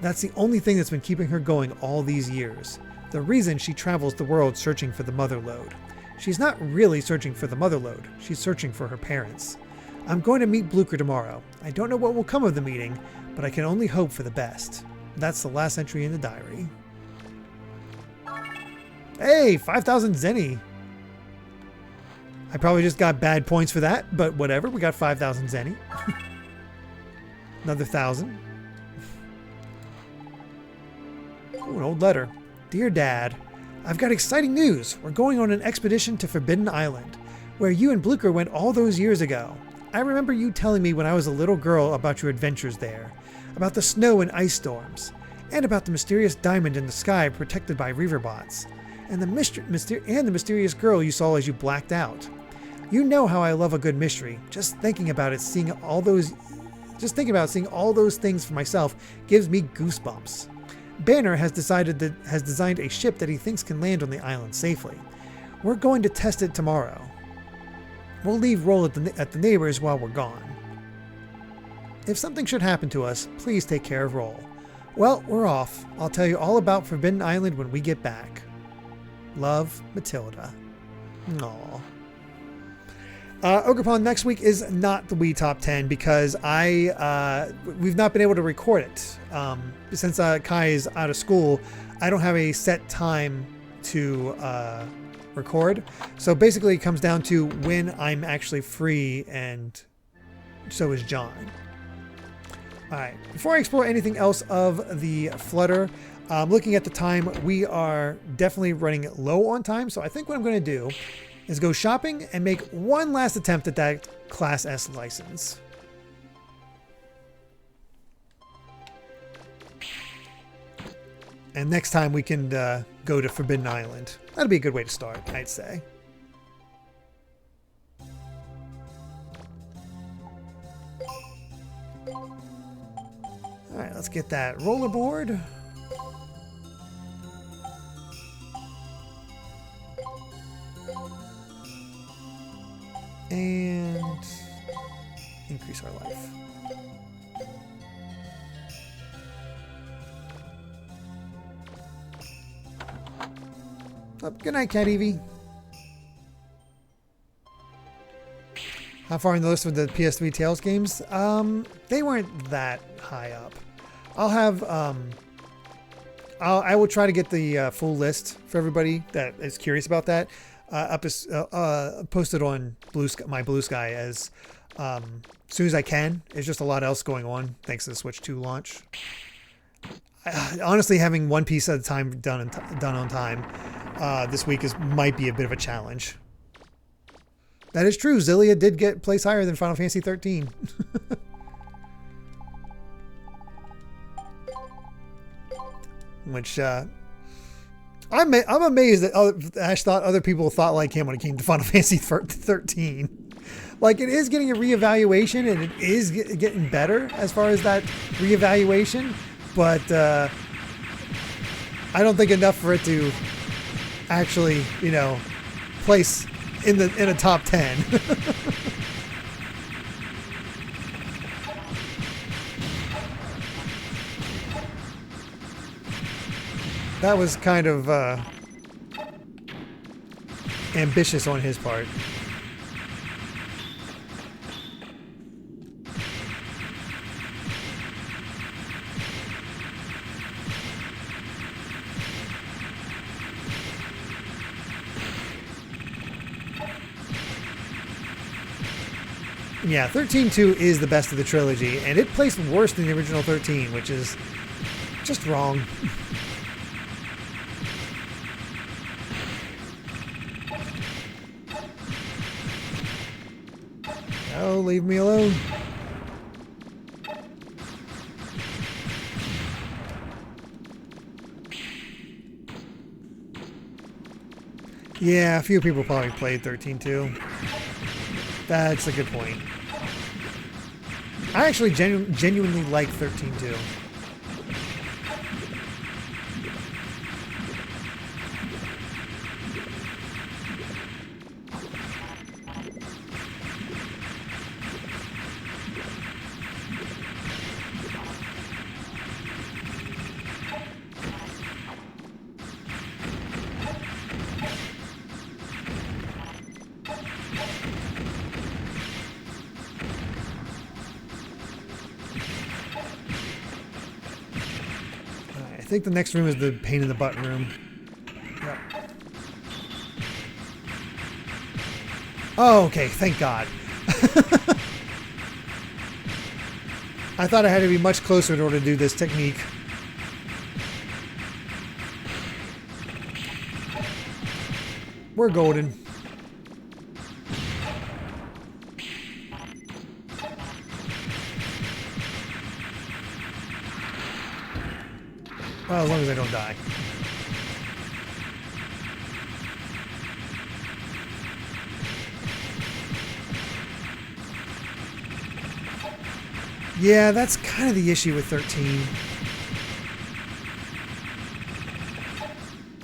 That's the only thing that's been keeping her going all these years. The reason she travels the world searching for the Mother Lode. She's not really searching for the Mother Lode, she's searching for her parents. I'm going to meet Blucher tomorrow. I don't know what will come of the meeting, but I can only hope for the best. That's the last entry in the diary. Hey, 5,000 Zenny. I probably just got bad points for that, but whatever. We got 5,000 Zenny. Another 1,000. Ooh, an old letter. Dear Dad, I've got exciting news. We're going on an expedition to Forbidden Island, where you and Blucher went all those years ago. I remember you telling me when I was a little girl about your adventures there, about the snow and ice storms, and about the mysterious diamond in the sky protected by reaver bots. And the mysterious girl you saw as you blacked out. You know how I love a good mystery. Just thinking about seeing all those things for myself gives me goosebumps. Banner has designed a ship that he thinks can land on the island safely. We're going to test it tomorrow. We'll leave Roll at the neighbors while we're gone. If something should happen to us, please take care of Roll. Well, we're off. I'll tell you all about Forbidden Island when we get back. Love, Matilda. Aww. Ogrepon next week is not the Wii Top 10 because we've not been able to record it. Since Kai is out of school, I don't have a set time to record. So basically it comes down to when I'm actually free, and so is John. Alright, before I explore anything else of the Flutter, looking at the time, we are definitely running low on time. So I think what I'm going to do is go shopping and make one last attempt at that Class S license. And next time we can go to Forbidden Island. That'd be a good way to start, I'd say. Alright, let's get that rollerboard. And increase our life. Oh, good night, Cat Evie. How far in the list of the PS3 Tales games? They weren't that high up. I'll have I will try to get the full list for everybody that is curious about that. Posted on my BlueSky as soon as I can. There's just a lot else going on thanks to the Switch 2 launch. Honestly, having one piece at a time done on time this week might be a bit of a challenge. That is true. Zillia did get place higher than Final Fantasy 13. Which I'm amazed that Ash thought other people thought like him when it came to Final Fantasy 13. Like, it is getting a reevaluation, and it is getting better as far as that reevaluation, but I don't think enough for it to actually, place in a top 10. That was kind of ambitious on his part. Yeah, 13-2 is the best of the trilogy, and it placed worse than the original 13, which is just wrong. Oh, leave me alone. Yeah, a few people probably played 13-2. That's a good point. I actually genuinely like 13-2. I think the next room is the pain in the butt room. Yep. Oh, okay, thank God. I thought I had to be much closer in order to do this technique. We're golden. Well, as long as I don't die. Yeah, that's kind of the issue with 13.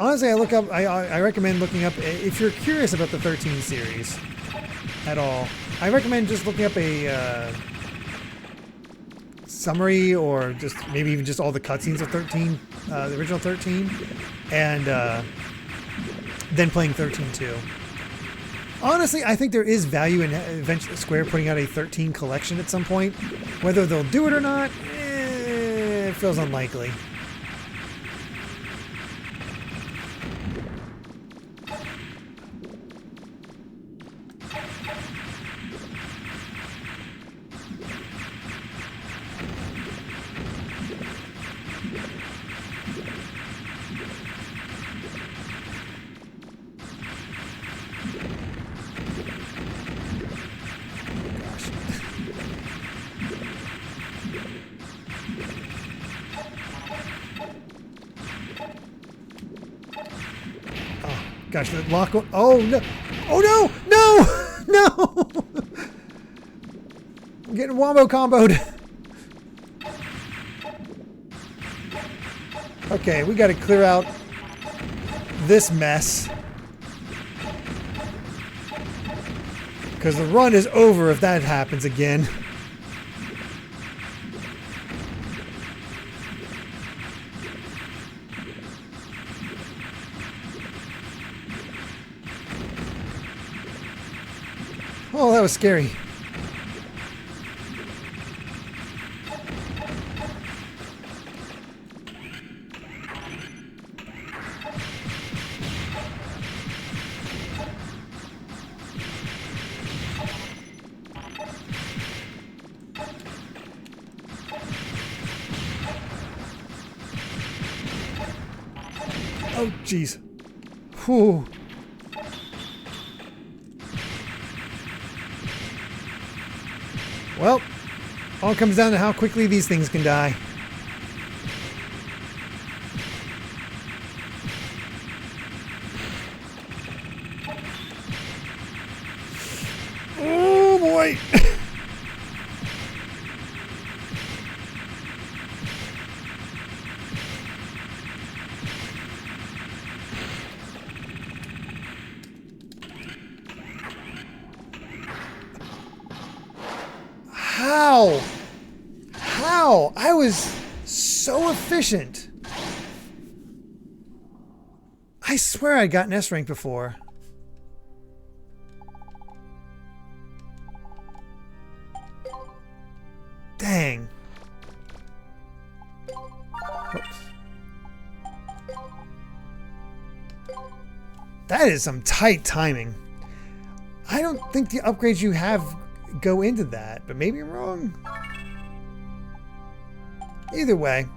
Honestly, I recommend looking up, if you're curious about the 13 series at all, I recommend just looking up a summary or just maybe even just all the cutscenes of 13, the original 13, and then playing 13 too. Honestly, I think there is value in eventually Square putting out a 13 collection at some point. Whether they'll do it or not, it feels unlikely. Gosh, the lock. Oh no! Oh no! No! No! I'm getting wombo comboed. Okay, we got to clear out this mess because the run is over if that happens again. Oh, that was scary. Oh, jeez. Whew. Well, all comes down to how quickly these things can die. Oh boy! How? How? I was so efficient. I swear I'd gotten S rank before. Dang. Oops. That is some tight timing. I don't think the upgrades you have go into that, but maybe I'm wrong. Either way,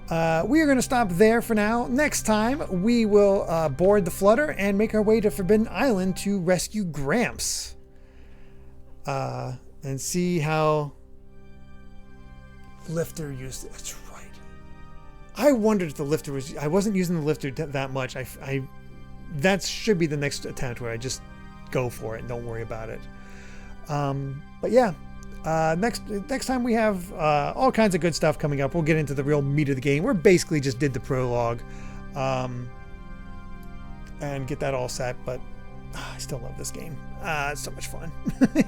we are going to stop there for now. Next time, we will board the Flutter and make our way to Forbidden Island to rescue Gramps. And see how Lifter used it. That's right. I wondered if the Lifter was... I wasn't using the Lifter that much. That should be the next attempt where I just go for it and don't worry about it. But yeah, next time we have all kinds of good stuff coming up. We'll get into the real meat of the game. We're basically just did the prologue and get that all set, but I still love this game. It's so much fun,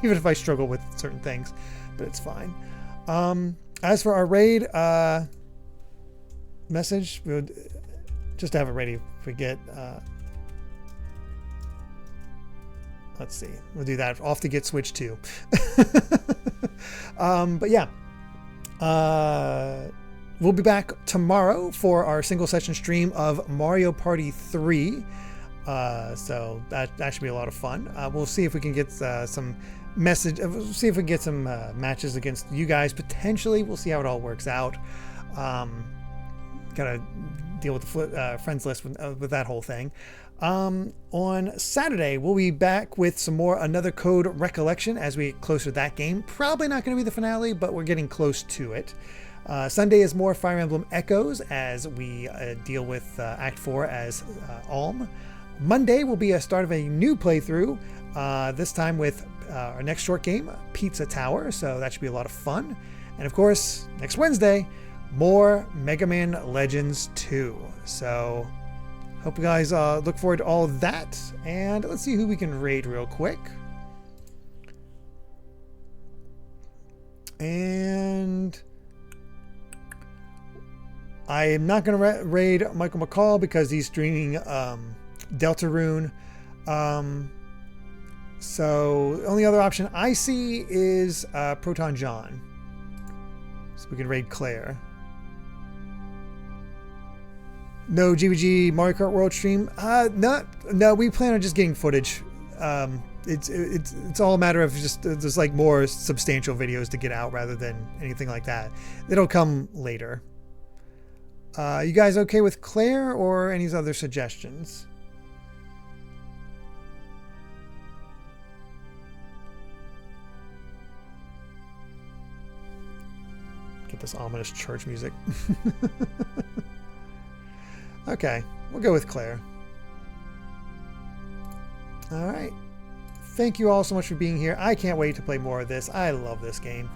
even if I struggle with certain things, but it's fine. As for our raid message, we'll just have it ready if we get... let's see. We'll do that. Off to get Switch 2. But yeah. We'll be back tomorrow for our single session stream of Mario Party 3. So that should be a lot of fun. We'll see if we can get some message. We'll see if we can get some matches against you guys. Potentially. We'll see how it all works out. Gotta deal with the friends list with that whole thing. On Saturday, we'll be back with some more Another Code Recollection as we get closer to that game. Probably not going to be the finale, but we're getting close to it. Sunday is more Fire Emblem Echoes as we deal with Act 4 as Alm. Monday will be a start of a new playthrough, this time with our next short game, Pizza Tower. So that should be a lot of fun. And of course, next Wednesday, more Mega Man Legends 2. So hope you guys look forward to all of that. And let's see who we can raid real quick. And I am not going to raid Michael McCall because he's streaming Deltarune. So the only other option I see is Proton John. So we can raid Claire. No GVG Mario Kart World stream. No. We plan on just getting footage. It's all a matter of just there's like more substantial videos to get out rather than anything like that. It'll come later. You guys okay with Claire or any other suggestions? Get this ominous church music. Okay, we'll go with Claire. All right. Thank you all so much for being here. I can't wait to play more of this. I love this game.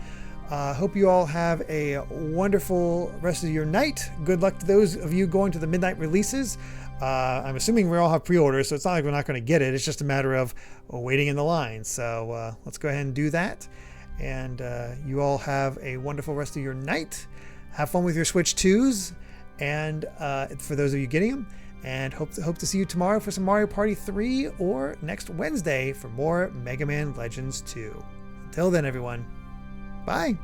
Hope you all have a wonderful rest of your night. Good luck to those of you going to the midnight releases. I'm assuming we all have pre-orders, so it's not like we're not going to get it. It's just a matter of waiting in the line. So let's go ahead and do that. And you all have a wonderful rest of your night. Have fun with your Switch 2s. And for those of you getting them. And hope to see you tomorrow for some Mario Party 3 or next Wednesday for more Mega Man Legends 2. Until then, everyone. Bye.